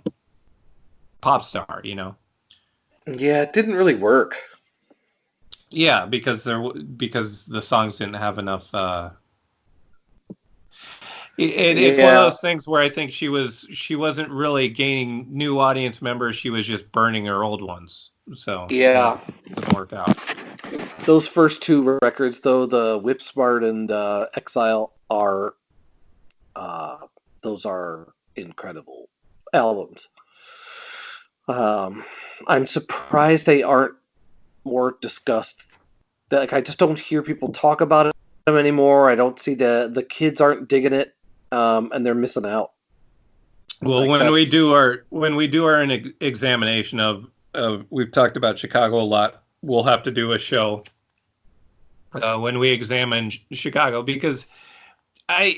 star. Yeah, it didn't really work. Yeah, because the songs didn't have enough. It's one of those things where I think she wasn't really gaining new audience members. She was just burning her old ones. So yeah, it doesn't work out. Those first 2 records, though, the Whip Smart and Exile, are those are incredible albums. I'm surprised they aren't more discussed. Like, I just don't hear people talk about them anymore. I don't see the kids aren't digging it, and they're missing out. Well, when we do our examination of we've talked about Chicago a lot. We'll have to do a show when we examine Chicago, because I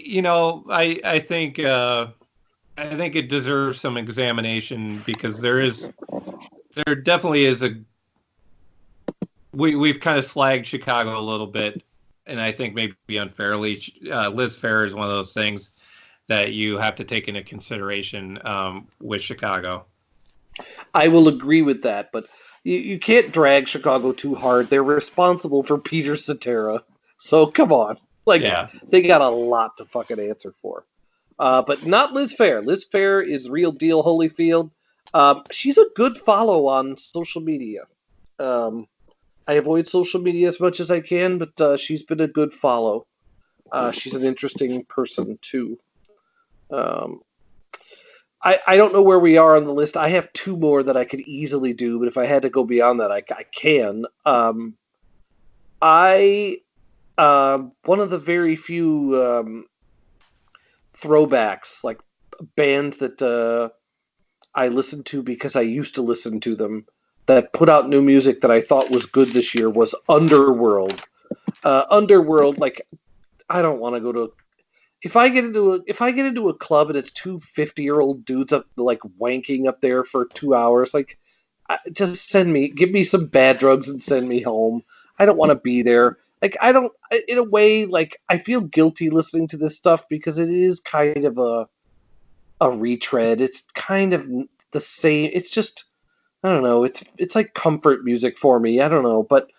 think it deserves some examination, because there definitely is we've kind of slagged Chicago a little bit, and I think maybe unfairly. Liz Phair is one of those things that you have to take into consideration with Chicago. I will agree with that, but you can't drag Chicago too hard. They're responsible for Peter Cetera, so come on. They got a lot to fucking answer for. But not Liz Phair. Liz Phair is real deal Holyfield. She's a good follow on social media. I avoid social media as much as I can, but she's been a good follow. She's an interesting person, too. I don't know where we are on the list. I have 2 more that I could easily do, but if I had to go beyond that, I can. One of the very few throwbacks, like bands that I listened to because I used to listen to them, that put out new music that I thought was good this year, was Underworld. Underworld, like, I don't want to go to. If I get into a club and it's 2 50-year-old dudes up like wanking up there for 2 hours, like, just give me some bad drugs and send me home. I don't want to be there. Like, I don't. In a way, like, I feel guilty listening to this stuff because it is kind of a retread. It's kind of the same. It's just, I don't know. It's like comfort music for me. I don't know, but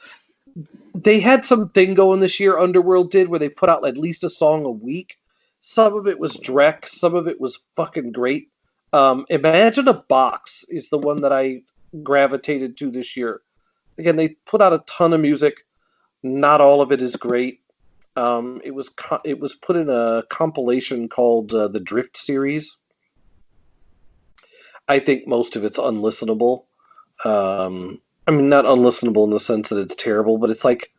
they had something going this year. Underworld did where they put out at least a song a week. Some of it was Drek. Some of it was fucking great. Imagine a Box is the one that I gravitated to this year. Again, they put out a ton of music. Not all of it is great. It was put in a compilation called the Drift series. I think most of it's unlistenable. I mean, not unlistenable in the sense that it's terrible, but it's like,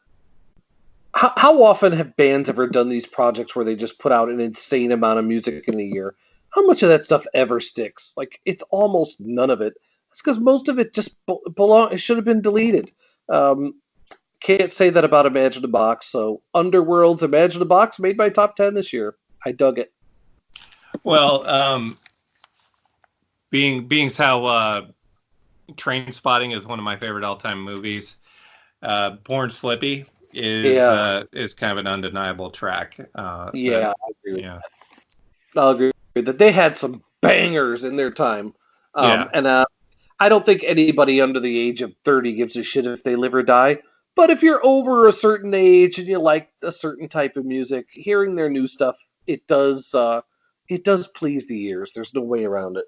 how often have bands ever done these projects where they just put out an insane amount of music in a year? How much of that stuff ever sticks? Like, it's almost none of it. That's because most of it just it should have been deleted. Can't say that about Imagine a Box. So Underworld's Imagine a Box made my top 10 this year. I dug it. Well, being how Train Spotting is one of my favorite all-time movies. Born Slippy is kind of an undeniable track. I agree. I'll agree that they had some bangers in their time. And I don't think anybody under the age of 30 gives a shit if they live or die. But if you're over a certain age and you like a certain type of music, hearing their new stuff, it does please the ears. There's no way around it.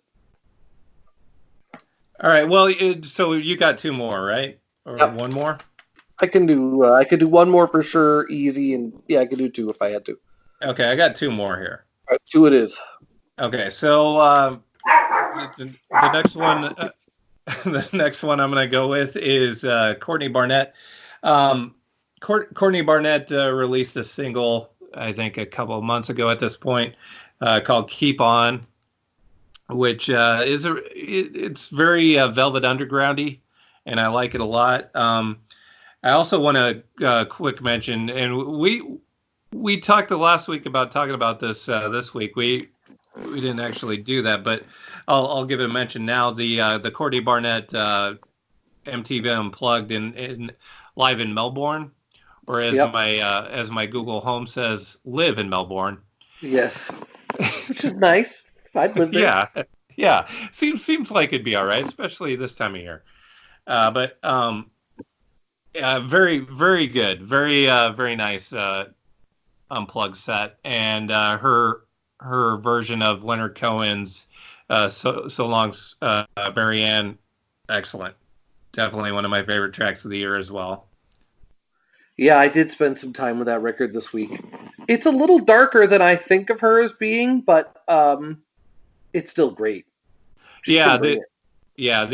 All right. Well, so you got two more, right? Or one more? I could do one more for sure, easy, and I could do two if I had to. Okay, I got two more here. All right, two it is. Okay, so the next one, the next one I'm going to go with is Courtney Barnett. Courtney Barnett released a single, I think, a couple of months ago at this point, called "Keep On," which it's very Velvet Underground-y, and I like it a lot. I also want to quick mention, and we talked last week about talking about this this week. We didn't actually do that, but I'll give it a mention now. The Courtney Barnett MTV Unplugged in live in Melbourne, or as my Google Home says, live in Melbourne. Yes, which is nice. I'd live there. Yeah. Seems like it'd be all right, especially this time of year. But very, very good, very nice unplugged set, and her version of Leonard Cohen's "So Long, Marianne," excellent. Definitely one of my favorite tracks of the year as well. Yeah, I did spend some time with that record this week. It's a little darker than I think of her as being, but it's still great. The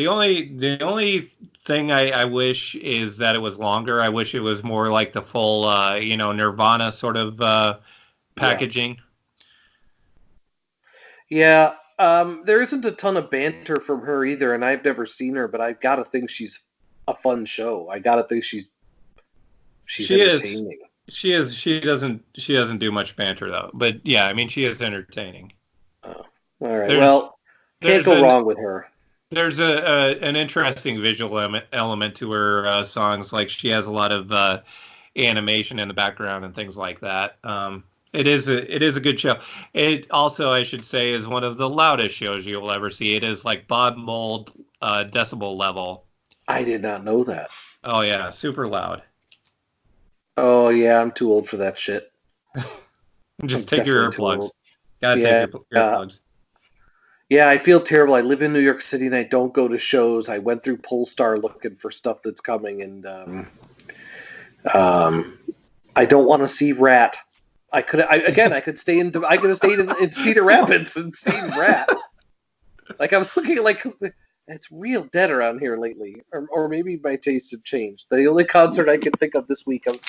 only thing I wish is that it was longer. I wish it was more like the full Nirvana sort of packaging. Yeah. There isn't a ton of banter from her either, and I've never seen her, but I've got to think she's a fun show. I got to think she's entertaining. She is. She doesn't do much banter though. But yeah, I mean, she is entertaining. Oh, all right. Can't go wrong with her. There's an interesting visual element to her songs. Like she has a lot of animation in the background and things like that. It is a good show. It also, I should say, is one of the loudest shows you will ever see. It is like Bob Mould decibel level. I did not know that. Oh yeah, super loud. Oh yeah, I'm too old for that shit. Just take your earplugs. Gotta take your earplugs. Yeah, I feel terrible. I live in New York City and I don't go to shows. I went through Polestar looking for stuff that's coming, and I don't want to see Rat. I could have stayed in Cedar Rapids and seen Rat. Like, I was looking like it's real dead around here lately, or maybe my tastes have changed. The only concert I can think of this week was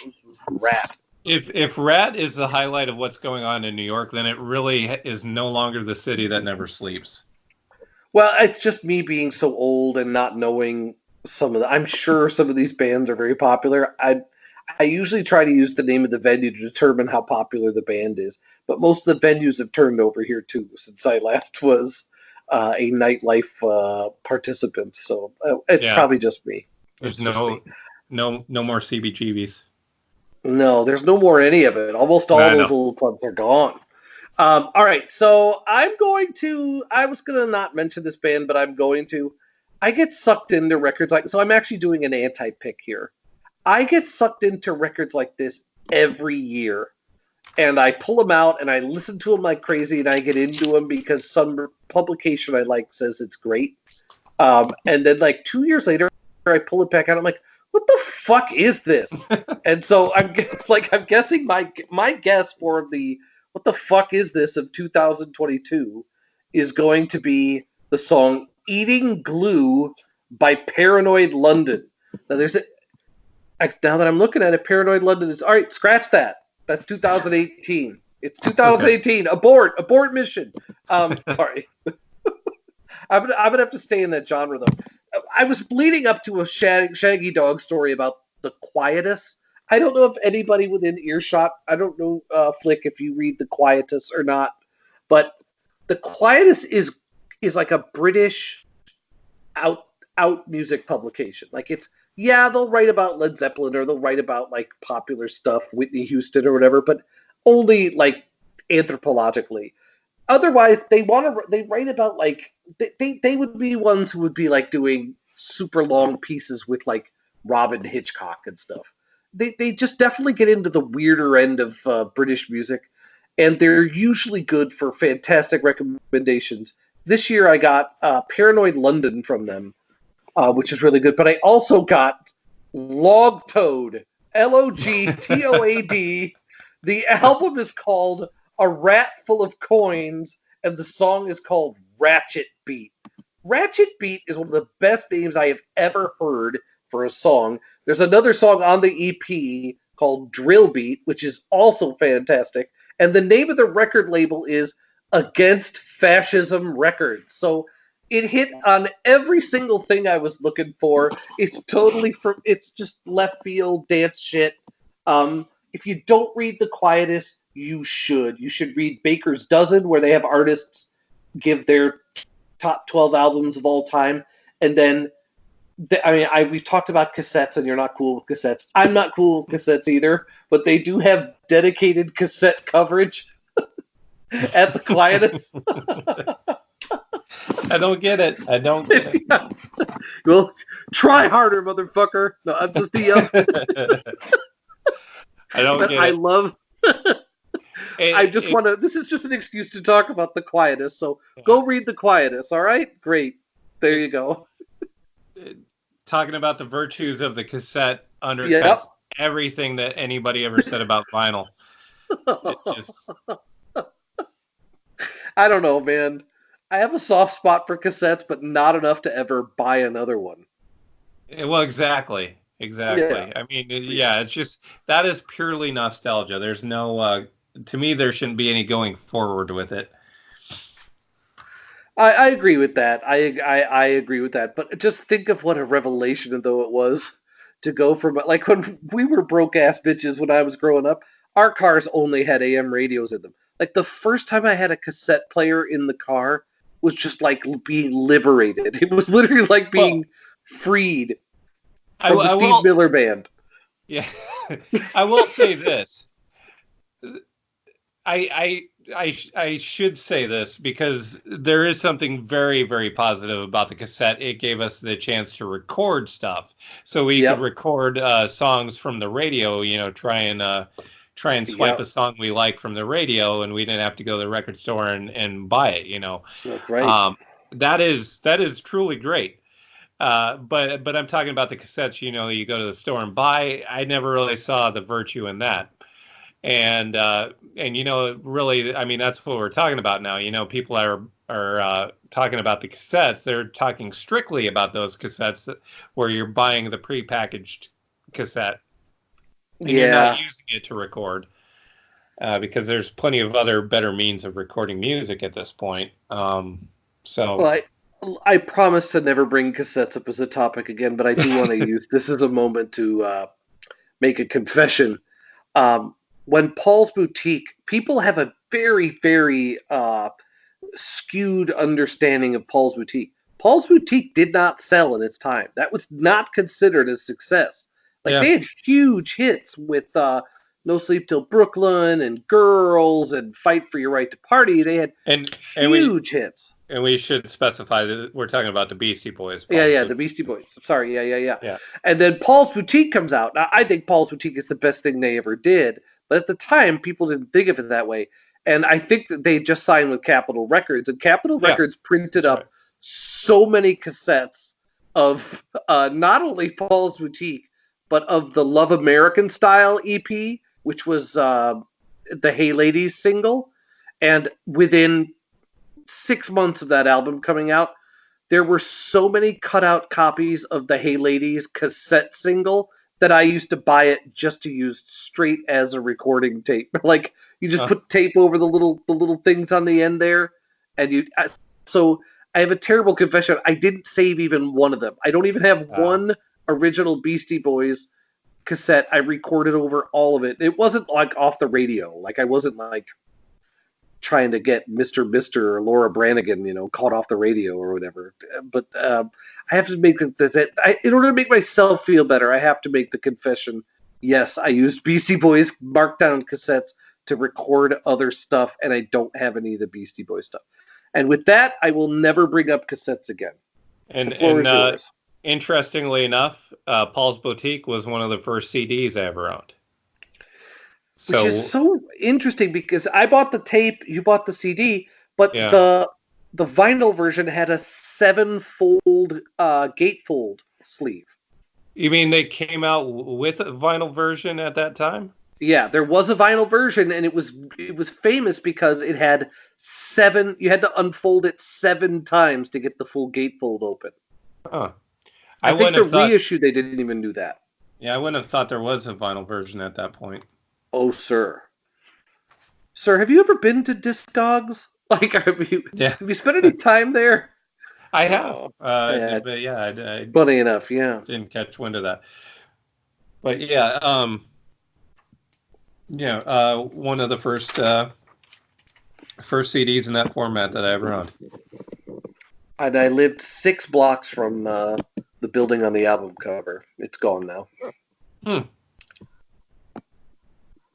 Rat. If Rat is the highlight of what's going on in New York, then it really is no longer the city that never sleeps. Well, it's just me being so old and not knowing I'm sure some of these bands are very popular. I usually try to use the name of the venue to determine how popular the band is, but most of the venues have turned over here too since I last was a nightlife participant. So it's probably just me. There's no more CBGBs. No, there's no more any of it. Almost all those old clubs are gone. All right, so I was going to not mention this band, but I'm going to. I get sucked into records so I'm actually doing an anti-pick here. I get sucked into records like this every year. And I pull them out and I listen to them like crazy and I get into them because some publication I like says it's great. And then like 2 years later, I pull it back out. I'm like, what the fuck is this? And so I'm guessing my guess for the what the fuck is this of 2022 is going to be the song "Eating Glue" by Paranoid London. Now now that I'm looking at it, Paranoid London is all right. Scratch that. That's 2018. It's 2018. Okay. Abort mission. Sorry. I'm gonna have to stay in that genre though. I was leading up to a Shaggy Dog story about the Quietus. I don't know if anybody within earshot. I don't know, Flick, if you read the Quietus or not, but the Quietus is like a British out music publication. Like they'll write about Led Zeppelin or they'll write about like popular stuff, Whitney Houston or whatever, but only like anthropologically. Otherwise, they write about like they would be ones who would be like doing super long pieces with like Robin Hitchcock and stuff. They just definitely get into the weirder end of British music, and they're usually good for fantastic recommendations. This year, I got Paranoid London from them, which is really good. But I also got Log Toad, Logtoad. The album is called A Rat Full of Coins, and the song is called Ratchet Beat. Ratchet Beat is one of the best names I have ever heard for a song. There's another song on the EP called Drill Beat, which is also fantastic. And the name of the record label is Against Fascism Records. So it hit on every single thing I was looking for. It's totally it's just left field dance shit. If you don't read The Quietus, you should. You should read Baker's Dozen, where they have artists give their top 12 albums of all time. And then, we talked about cassettes, and you're not cool with cassettes. I'm not cool with cassettes either, but they do have dedicated cassette coverage at The Quietus. I don't get it. I don't get it. Well, try harder, motherfucker. No, I'm just the. I don't get it. I love. I just want to. This is just an excuse to talk about The Quietus. So go read The Quietus. All right, great. There you go. Talking about the virtues of the cassette undercuts everything that anybody ever said about vinyl. I don't know, man. I have a soft spot for cassettes, but not enough to ever buy another one. Well, exactly. Yeah. I mean, it's just, that is purely nostalgia. There's no, to me, there shouldn't be any going forward with it. I agree with that. I agree with that. But just think of what a revelation, though, it was to go from, like, when we were broke-ass bitches when I was growing up, our cars only had AM radios in them. Like, the first time I had a cassette player in the car was just like being liberated. It was literally like being freed from the Steve Miller Band. Yeah. I will say this. I should say this because there is something very, very positive about the cassette. It gave us the chance to record stuff. So we could record songs from the radio, try and swipe a song we like from the radio, and we didn't have to go to the record store and buy it, That's right. That is truly great. But I'm talking about the cassettes, you go to the store and buy. I never really saw the virtue in that. And really, I mean, that's what we're talking about now. People are talking about the cassettes. They're talking strictly about those cassettes where you're buying the prepackaged cassette. And you're not using it to record because there's plenty of other better means of recording music at this point. Well, I promise to never bring cassettes up as a topic again, but I do want to use this as a moment to make a confession. When Paul's Boutique, people have a very, very skewed understanding of Paul's Boutique. Paul's Boutique did not sell in its time. That was not considered a success. They had huge hits with No Sleep Till Brooklyn and Girls and Fight for Your Right to Party. They had huge hits. And we should specify that we're talking about the Beastie Boys. Yeah, the Beastie Boys. Sorry, yeah. Yeah. And then Paul's Boutique comes out. Now, I think Paul's Boutique is the best thing they ever did, but at the time, people didn't think of it that way. And I think that they just signed with Capitol Records, and Capitol Records printed up so many cassettes of not only Paul's Boutique, but of the Love American Style EP, which was the Hey Ladies single. And within 6 months of that album coming out, there were so many cutout copies of the Hey Ladies cassette single that I used to buy it just to use straight as a recording tape. Like, you just put tape over the little things on the end there, and so I have a terrible confession. I didn't save even one of them. I don't even have one original Beastie Boys cassette. I recorded over all of it. It wasn't like off the radio. Like, I wasn't like trying to get Mr. or Laura Branigan, caught off the radio or whatever. But I have to make in order to make myself feel better, I have to make the confession. Yes, I used Beastie Boys markdown cassettes to record other stuff, and I don't have any of the Beastie Boys stuff. And with that, I will never bring up cassettes again. And interestingly enough, Paul's Boutique was one of the first CDs I ever owned. Which is so interesting because I bought the tape, you bought the CD, but the vinyl version had a 7-fold gatefold sleeve. You mean they came out with a vinyl version at that time? Yeah, there was a vinyl version, and it was famous because it had 7. You had to unfold it 7 times to get the full gatefold open. Huh. I think the reissue they didn't even do that. Yeah, I wouldn't have thought there was a vinyl version at that point. Oh, sir, have you ever been to Discogs? Like, have you spent any time there? I have. But yeah, I funny enough, yeah, didn't catch wind of that. But yeah, one of the first CDs in that format that I ever owned. And I lived 6 blocks from the building on the album cover. It's gone now.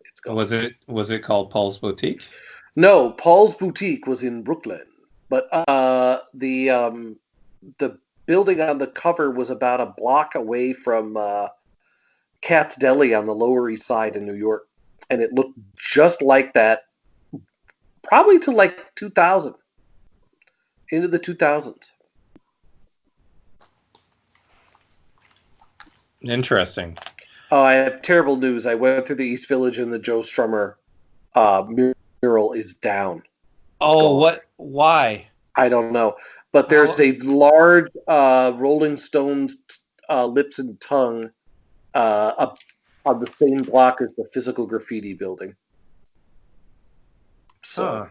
It's gone. Was it called Paul's Boutique? No, Paul's Boutique was in Brooklyn, but the building on the cover was about a block away from Cat's Deli on the Lower East Side in New York, and it looked just like that, probably to like 2000, into the 2000s. Interesting. Oh, I have terrible news. I went through the East Village and the Joe Strummer mural is down. Oh, what? Why? I don't know. But there's a large Rolling Stones lips and tongue up on the same block as the physical graffiti building. So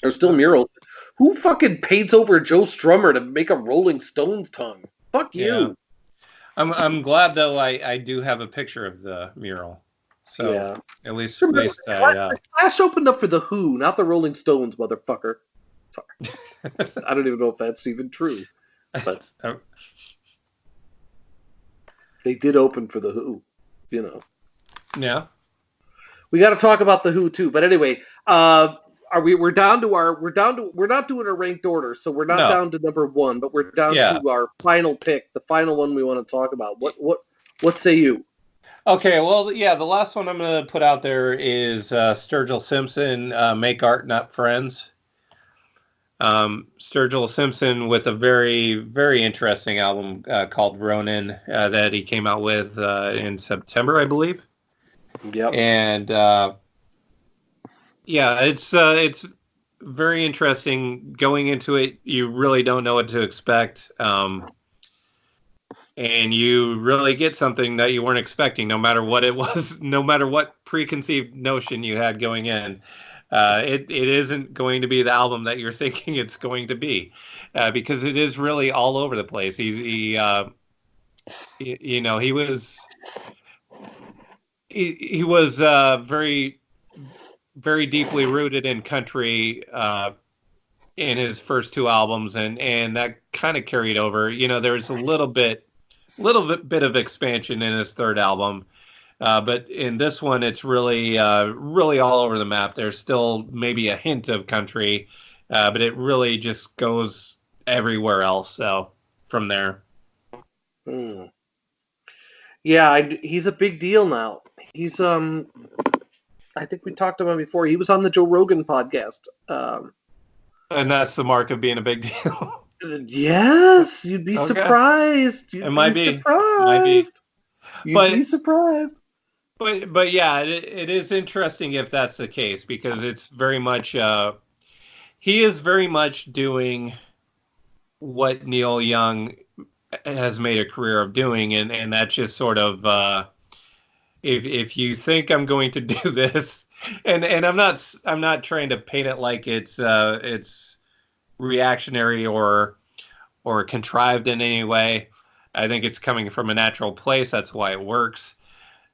there's still murals. Who fucking paints over Joe Strummer to make a Rolling Stones tongue? Fuck you. Yeah. I'm glad though. I do have a picture of the mural. So yeah. at least Slash opened up for the Who, not the Rolling Stones, motherfucker. Sorry. I don't even know if that's even true. But they did open for the Who, Yeah. We got to talk about the Who too. But anyway, we're not doing a ranked order, so we're not down to number 1, but we're down to our final pick, the final one we want to talk about. What say you? Okay, well, yeah, the last one I'm going to put out there is Sturgill Simpson, Make Art, Not Friends. Sturgill Simpson with a very, very interesting album called Ronin that he came out with in September, I believe. Yep. And it's very interesting. Going into it, you really don't know what to expect. And you really get something that you weren't expecting, no matter what it was, no matter what preconceived notion you had going in. It isn't going to be the album that you're thinking it's going to be, because it is really all over the place. He was very, very deeply rooted in country in his first 2 albums, and that kind of carried over. There's a little bit of expansion in his 3rd album. But in this one, it's really all over the map. There's still maybe a hint of country, but it really just goes everywhere else. So from there, Yeah, he's a big deal now. He's I think we talked about him before. He was on the Joe Rogan podcast. And that's the mark of being a big deal. Yes, you'd be Okay. surprised. You'd It might be be. surprised. Might be. You'd be surprised. But yeah, it is interesting if that's the case, because it's very much he is very much doing what Neil Young has made a career of doing, and that's just sort of if you think I'm going to do this, and I'm not trying to paint it like it's reactionary or contrived in any way. I think it's coming from a natural place. That's why it works.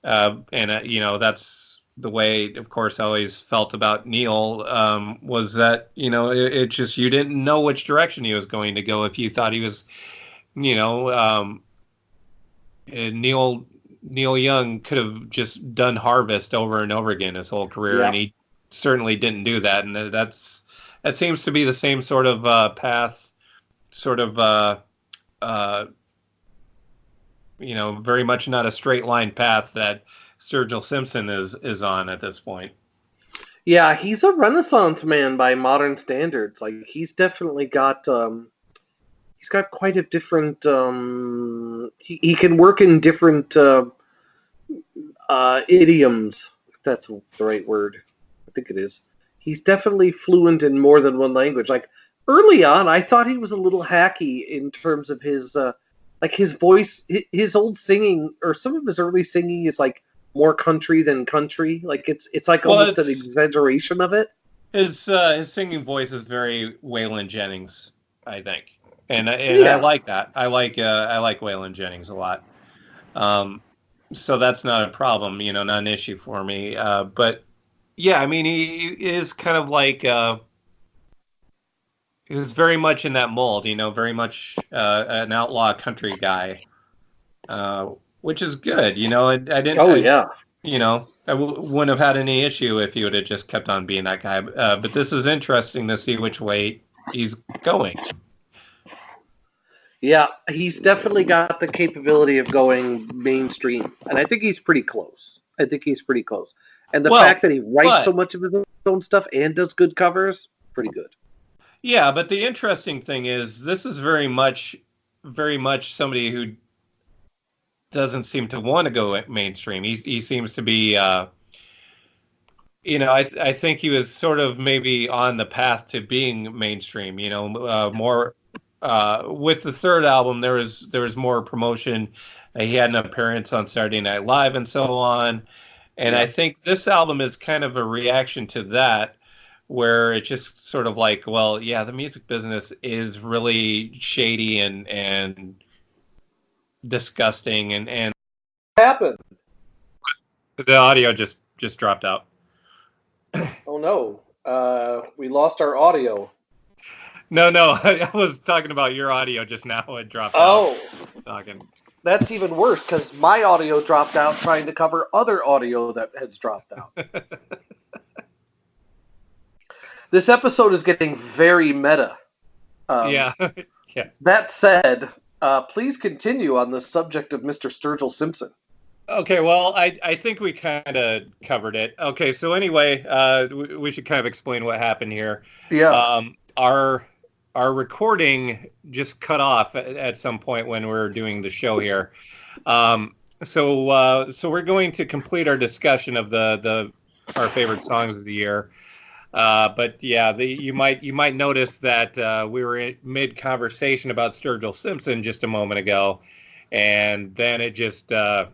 And that's the way, of course, I always felt about Neil, was that, it just, you didn't know which direction he was going to go if you thought he was, Neil Young could have just done Harvest over and over again his whole career, Yeah. and he certainly didn't do that. And that seems to be the same sort of path, sort of, very much not a straight line path that Sturgill Simpson is on at this point. Yeah, he's a Renaissance man by modern standards. Like, he's definitely got quite a different. He can work in different idioms. If that's the right word. I think it is. He's definitely fluent in more than one language. Like, early on, I thought he was a little hacky in terms of his his voice. His old singing, or some of his early singing, is like more country than country. Like, it's like almost an exaggeration of it. His singing voice is very Waylon Jennings, I think, and Yeah. I like that. I like Waylon Jennings a lot. So that's not a problem, not an issue for me. But yeah, I mean, he is kind of like he was very much in that mold, very much an outlaw country guy, which is good. I didn't. Oh, yeah. I wouldn't have had any issue if he would have just kept on being that guy. But this is interesting to see which way he's going. Yeah, he's definitely got the capability of going mainstream, and I think he's pretty close. And the fact that he writes so much of his own stuff and does good covers, pretty good. Yeah, but the interesting thing is, this is very much somebody who doesn't seem to want to go mainstream. He seems to be, I think he was sort of maybe on the path to being mainstream. More with the third album, there was more promotion. He had an appearance on Saturday Night Live and so on. And I think this album is kind of a reaction to that, where it's just sort of like, well, yeah, the music business is really shady and disgusting, and What happened? the audio just dropped out. Oh no, we lost our audio. No, I was talking about your audio just now. It dropped out. Oh, talking. That's even worse, because my audio dropped out trying to cover other audio that has dropped out. This episode is getting very meta. Yeah. That said, please continue on the subject of Mr. Sturgill Simpson. Okay, well, I think we kind of covered it. Okay, so anyway, we should kind of explain what happened here. Yeah. Our recording just cut off at some point when we were doing the show here. So we're going to complete our discussion of our favorite songs of the year. But yeah, you might notice that we were in mid conversation about Sturgill Simpson just a moment ago, and then it just fell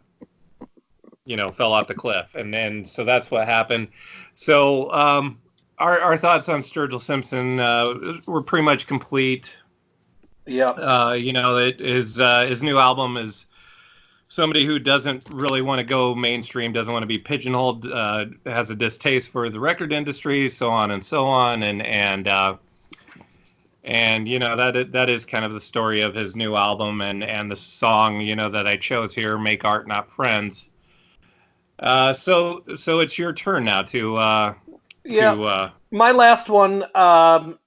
off the cliff, and then so that's what happened. So our thoughts on Sturgill Simpson were pretty much complete. Yeah. His new album is somebody who doesn't really want to go mainstream, doesn't want to be pigeonholed, has a distaste for the record industry, so on and so on, and that is kind of the story of his new album, and the song that I chose here, "Make Art Not Friends." So it's your turn now to Yeah. to My last one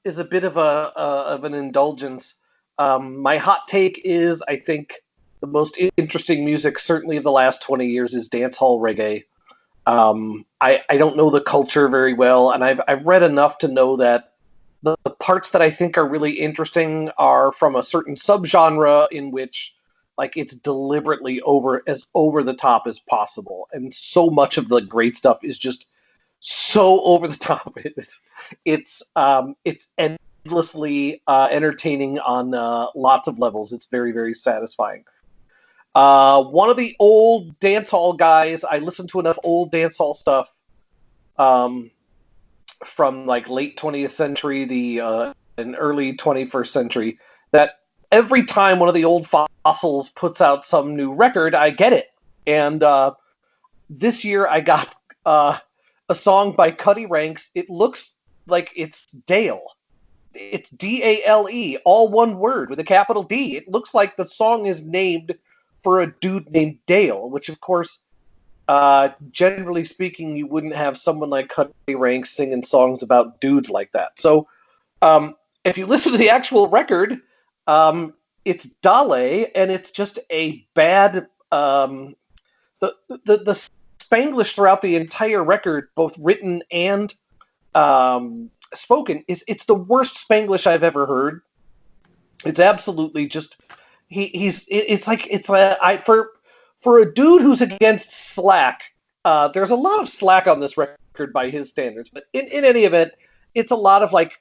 is a bit of an indulgence. My hot take is I think the most interesting music, certainly of the last 20 years, is dance hall reggae. I don't know the culture very well, and I've read enough to know that the parts that I think are really interesting are from a certain subgenre in which like it's deliberately over the top as possible, and so much of the great stuff is just so over the top. It's endlessly entertaining on lots of levels. It's very very satisfying. One of the old dance hall guys. I listen to enough old dance hall stuff um, from like late 20th century, the and early 21st century. That every time one of the old fossils puts out some new record, I get it. And this year I got a song by Cuddy Ranks. It looks like it's Dale. It's Dale, all one word with a capital D. It looks like the song is named for a dude named Dale, which of course, generally speaking, you wouldn't have someone like Cuddy Ranks singing songs about dudes like that. So if you listen to the actual record, it's Dale, and it's just a bad the Spanglish throughout the entire record, both written and spoken, it's the worst Spanglish I've ever heard. It's absolutely just it's like I for a dude who's against slack. There's a lot of slack on this record by his standards, but in any event, it's a lot of like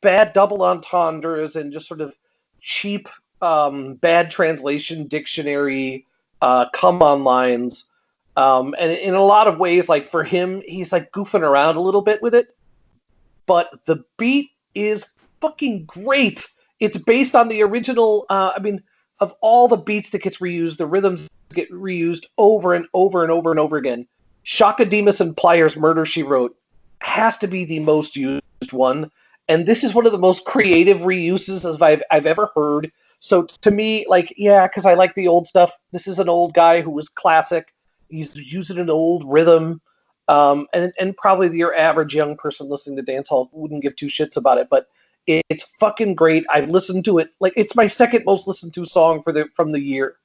bad double entendres and just sort of cheap, bad translation dictionary, come on lines. And in a lot of ways, like for him, he's like goofing around a little bit with it. But the beat is fucking great. It's based on the original. Of all the beats that gets reused, the rhythms get reused over and over and over and over again. Shaka Demus and Pliers' "Murder She Wrote" has to be the most used one, and this is one of the most creative reuses as I've ever heard. So to me, like, yeah, because I like the old stuff. This is an old guy who was classic. He's using an old rhythm, and probably your average young person listening to dancehall wouldn't give two shits about it. But it's fucking great. I've listened to it like it's my second most listened to song from the year,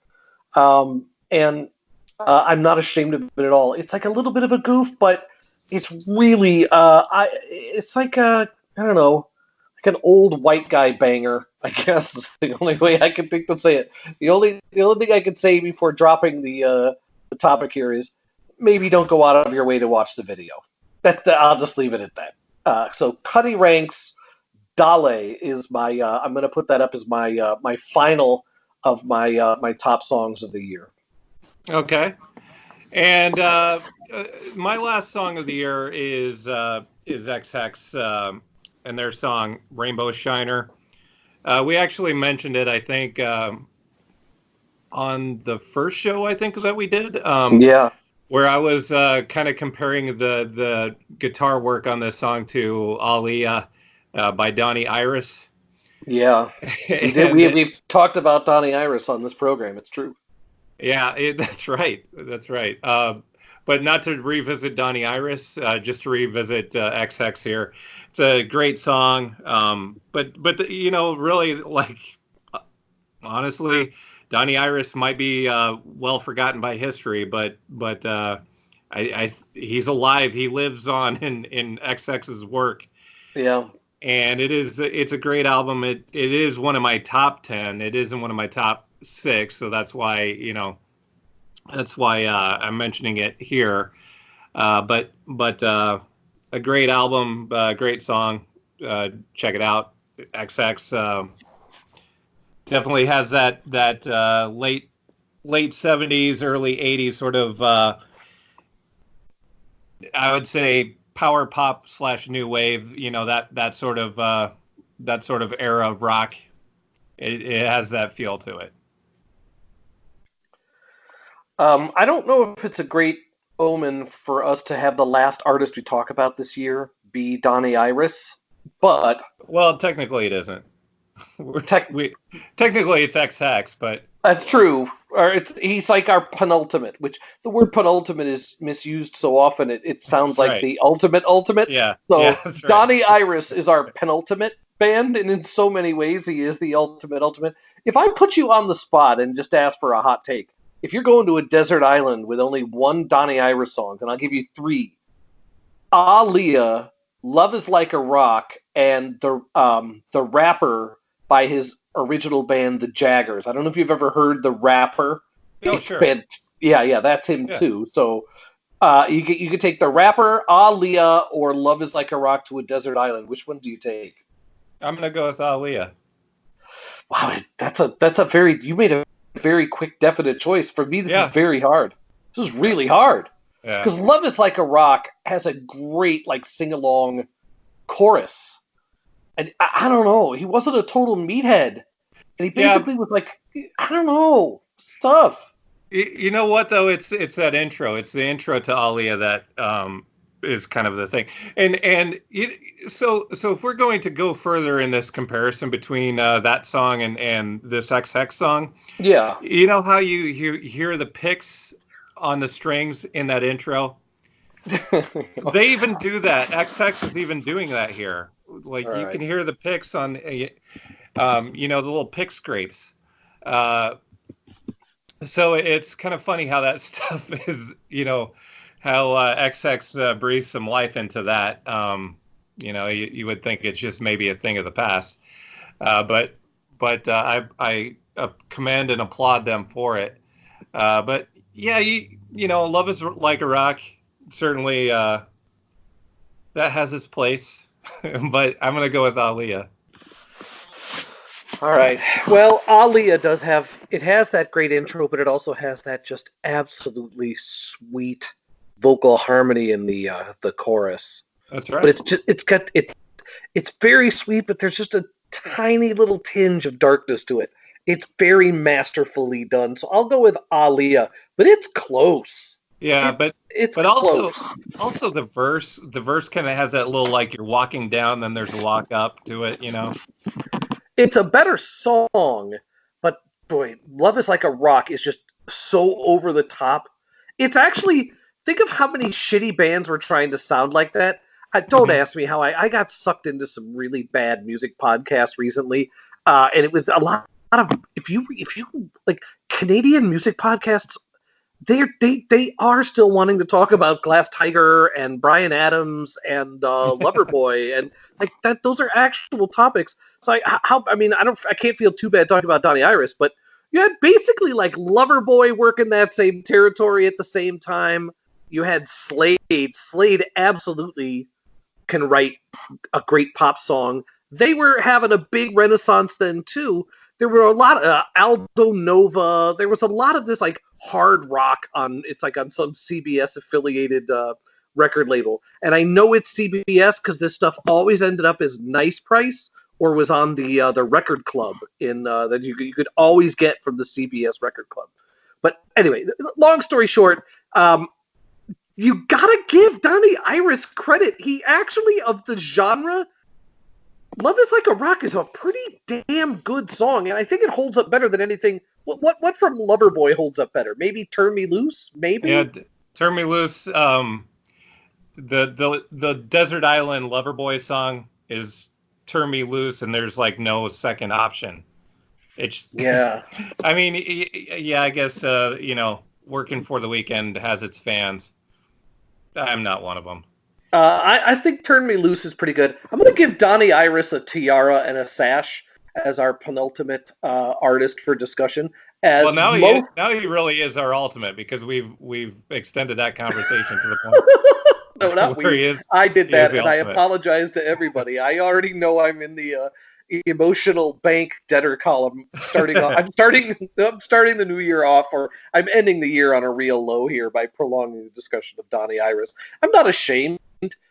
and I'm not ashamed of it at all. It's like a little bit of a goof, but it's really it's like a I don't know, like an old white guy banger. I guess is the only way I can think to say it. The only thing I can say before dropping the topic here is maybe don't go out of your way to watch the video. I'll just leave it at that. So Cuddy Ranks Dale is my. I'm going to put that up as my final of my top songs of the year. Okay. And my last song of the year is XX and their song "Rainbow Shiner." We actually mentioned it, I think, on the first show I think that we did. Yeah. Where I was kind of comparing the guitar work on this song to Aliyah by Donnie Iris. Yeah, we did. We've talked about Donnie Iris on this program. It's true. Yeah, that's right. That's right. But not to revisit Donnie Iris, just to revisit XX here. It's a great song. But really, like, honestly, Donnie Iris might be well forgotten by history, but he's alive. He lives on in XX's work. Yeah. And it's a great album. It is one of my top 10. It isn't one of my top 6, so that's why I'm mentioning it here. But a great album, great song. Check it out. XX definitely has that late 70s, early 80s sort of. I would say power pop / new wave. That sort of era of rock. It has that feel to it. I don't know if it's a great omen for us to have the last artist we talk about this year be Donnie Iris, but well, technically it isn't. Technically it's XX, but That's true. Or he's like our penultimate, which the word penultimate is misused so often it sounds That's like right. the ultimate. Yeah, So that's right. Donnie Iris is our penultimate band, and in so many ways he is the ultimate. If I put you on the spot and just ask for a hot take, if you're going to a desert island with only one Donnie Iris song, and I'll give you three: Aaliyah, Love Is Like a Rock, and the rapper by his original band, the Jaggers. I don't know if you've ever heard the rapper. Oh, It's sure. yeah, that's him Yeah. too. So you could take the rapper, Aaliyah, or Love Is Like a Rock to a desert island. Which one do you take? I'm gonna go with Aaliyah. Wow, that's a very you made a very quick, definite choice. For me, this is very hard. This is really hard. Yeah. Because Love Is Like a Rock has a great like sing along chorus. And I don't know, he wasn't a total meathead. And he basically was like, I don't know, stuff. You know what though? It's that intro. It's the intro to Aaliyah that is kind of the thing. So if we're going to go further in this comparison between that song and this XX song, yeah, you know how you hear the picks on the strings in that intro. They even do that. XX is even doing that here. Like you can hear the picks on, the little pick scrapes. So it's kind of funny how that stuff is, how XX breathes some life into that. You would think it's just maybe a thing of the past, but I commend and applaud them for it. But yeah, Love Is Like a Rock certainly that has its place, but I'm gonna go with Aaliyah. All right. Well, Aaliyah has that great intro, but it also has that just absolutely sweet vocal harmony in the chorus. That's right. But it's very sweet, but there's just a tiny little tinge of darkness to it. It's very masterfully done. So I'll go with Aaliyah, but it's close. Yeah, but close. also the verse kind of has that little like you're walking down, then there's a walk up to it, It's a better song, but boy, Love Is Like a Rock is just so over the top. It's actually, think of how many shitty bands were trying to sound like that. Don't ask me how I got sucked into some really bad music podcasts recently, and it was a lot of if you like Canadian music podcasts. They are still wanting to talk about Glass Tiger and Bryan Adams and Loverboy and like that. Those are actual topics. So I can't feel too bad talking about Donnie Iris, but you had basically like Loverboy working that same territory at the same time. You had Slade. Slade absolutely can write a great pop song. They were having a big renaissance then too. There were a lot of Aldo Nova. There was a lot of this like hard rock on some CBS affiliated record label. And I know it's CBS because this stuff always ended up as Nice Price or was on the Record Club that you could always get from the CBS Record Club. But anyway, long story short, you gotta give Donnie Iris credit. He actually, of the genre, Love Is Like a Rock is a pretty damn good song, and I think it holds up better than anything. What from Loverboy holds up better? Maybe Turn Me Loose? Maybe? Yeah, Turn Me Loose. The Desert Island Loverboy song is Turn Me Loose, and there's like no second option. Yeah. I mean, yeah, I guess, Working for the Weekend has its fans. I'm not one of them. I think Turn Me Loose is pretty good. I'm going to give Donnie Iris a tiara and a sash as our penultimate artist for discussion. Well, now he really is our ultimate because we've extended that conversation to the point. No, not we. I did that, and I apologize to everybody. I already know I'm in the emotional bank debtor column. I'm starting the new year off, or I'm ending the year on a real low here by prolonging the discussion of Donnie Iris. I'm not ashamed.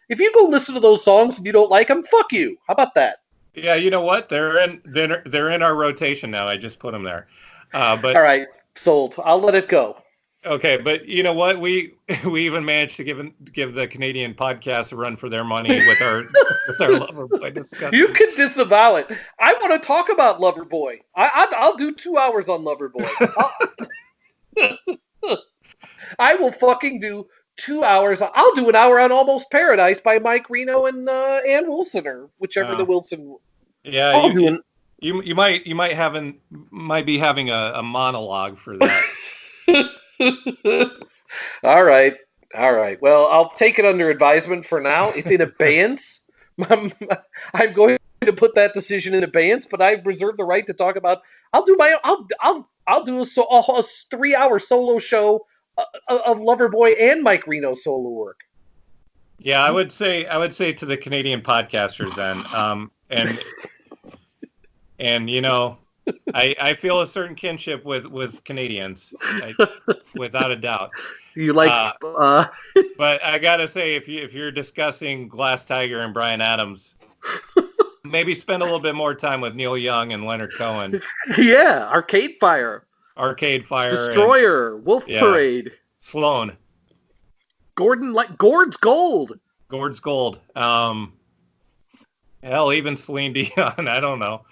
If you go listen to those songs and you don't like them, fuck you. How about that? Yeah, you know what? They're in our rotation now. I just put them there. But all right, sold. I'll let it go. Okay, but you know what? We even managed to give the Canadian podcast a run for their money with our Loverboy discussion. You can disavow it. I want to talk about Loverboy. I'll do 2 hours on Loverboy. I will fucking do 2 hours. I'll do an hour on Almost Paradise by Mike Reno and Ann Wilson, or whichever the Wilson. Yeah, I'll do an, you might be having a monologue for that. All right. Well, I'll take it under advisement for now. It's in abeyance. I'm going to put that decision in abeyance, but I reserve the right to talk about. I'll do a 3-hour solo show of Loverboy and Mike Reno solo work. Yeah, I would say to the Canadian podcasters then, and you know, I feel a certain kinship with Canadians, without a doubt. You like, but I gotta say, if you're discussing Glass Tiger and Bryan Adams, maybe spend a little bit more time with Neil Young and Leonard Cohen. Yeah, Arcade Fire, Destroyer, Wolf Parade, Sloan, Gord's Gold. Hell, even Celine Dion. I don't know.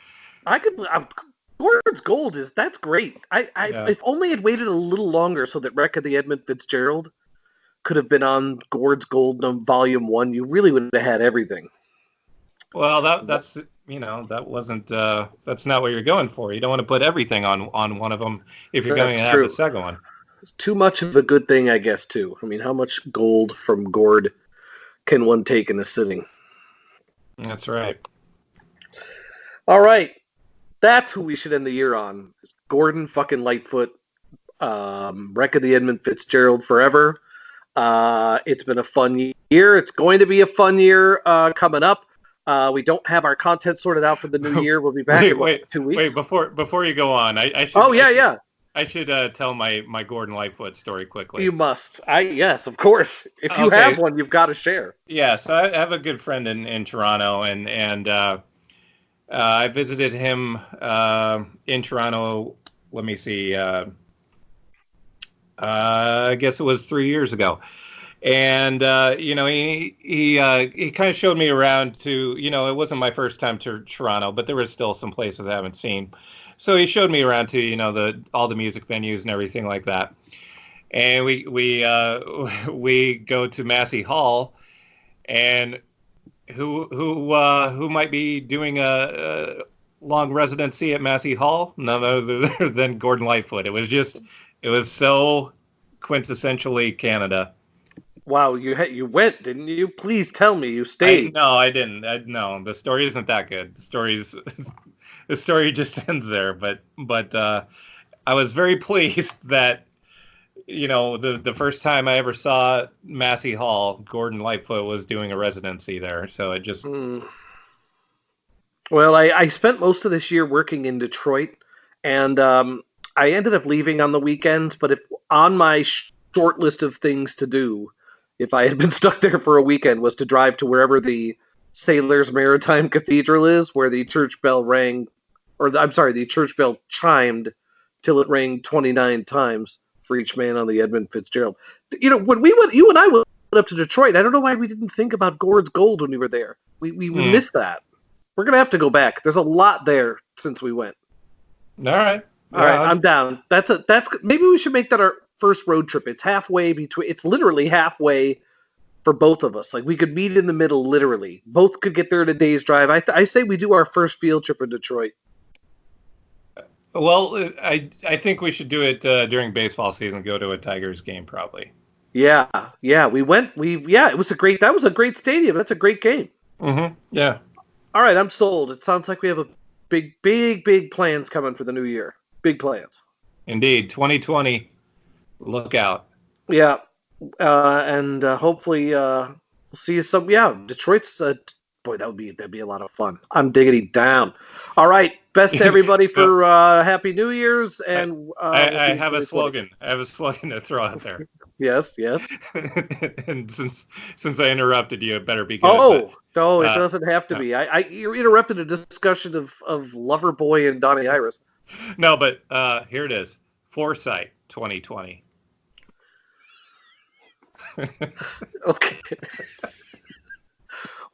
Gord's Gold that's great. If only I'd waited a little longer so that Wreck of the Edmund Fitzgerald could have been on Gord's Gold Volume 1. You really would have had everything. Well, that's that wasn't that's not what you're going for. You don't want to put everything on one of them if you're going to have the second one. It's too much of a good thing, I guess, too. I mean, how much gold from Gord can one take in a sitting? That's right. All right. That's who we should end the year on. Gordon fucking Lightfoot, Wreck of the Edmund Fitzgerald forever. It's been a fun year. It's going to be a fun year coming up. We don't have our content sorted out for the new year. We'll be back in 2 weeks. Wait, before you go on, I should. Oh yeah. I should tell my Gordon Lightfoot story quickly. You must. Yes, of course. If you have one, you've got to share. Yeah, so I have a good friend in Toronto, and I visited him in Toronto. Let me see. I guess it was 3 years ago, and he kind of showed me around to. It wasn't my first time to Toronto, but there was still some places I haven't seen. So he showed me around to all the music venues and everything like that, and we go to Massey Hall, and who might be doing a long residency at Massey Hall? None other than Gordon Lightfoot. It was so quintessentially Canada. Wow, you went, didn't you? Please tell me you stayed. No, I didn't. No, the story isn't that good. The story just ends there. But I was very pleased that the first time I ever saw Massey Hall, Gordon Lightfoot was doing a residency there. So it just. Well, I spent most of this year working in Detroit, and I ended up leaving on the weekends. But if on my short list of things to do, if I had been stuck there for a weekend, was to drive to wherever the Sailors Maritime Cathedral is, where the church bell rang, the church bell chimed till it rang 29 times for each man on the Edmund Fitzgerald. When you and I went up to Detroit, I don't know why we didn't think about Gord's Gold when we were there. We missed that. We're going to have to go back. There's a lot there since we went. All right. All right, I'm down. That's maybe we should make that our first road trip. It's halfway between. It's literally halfway for both of us. Like we could meet in the middle, literally. Both could get there in a day's drive. I say we do our first field trip in Detroit. Well, I think we should do it during baseball season. Go to a Tigers game, probably. Yeah. We went. It was that was a great stadium. That's a great game. Mm-hmm. Yeah. All right, I'm sold. It sounds like we have a big plans coming for the new year. Big plans. Indeed, 2020. Look out. Yeah, and hopefully we'll see you some. Yeah, Detroit's. Boy, that'd be a lot of fun. I'm diggity down. All right, best to everybody for Happy New Year's. And I have a slogan. I have a slogan to throw out there. Yes. And since I interrupted you, it better be good. No, it doesn't have to be. You interrupted a discussion of Loverboy and Donnie Iris. No, but here it is. Foresight 2020. Okay.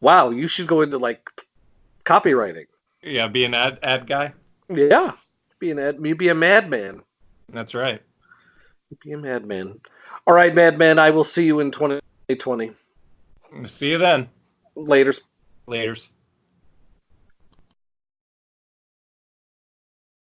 Wow, you should go into like copywriting. Yeah, be an ad guy. Yeah, be a madman. That's right. Be a madman. All right, madman. I will see you in 2020. See you then. Laters. Laters.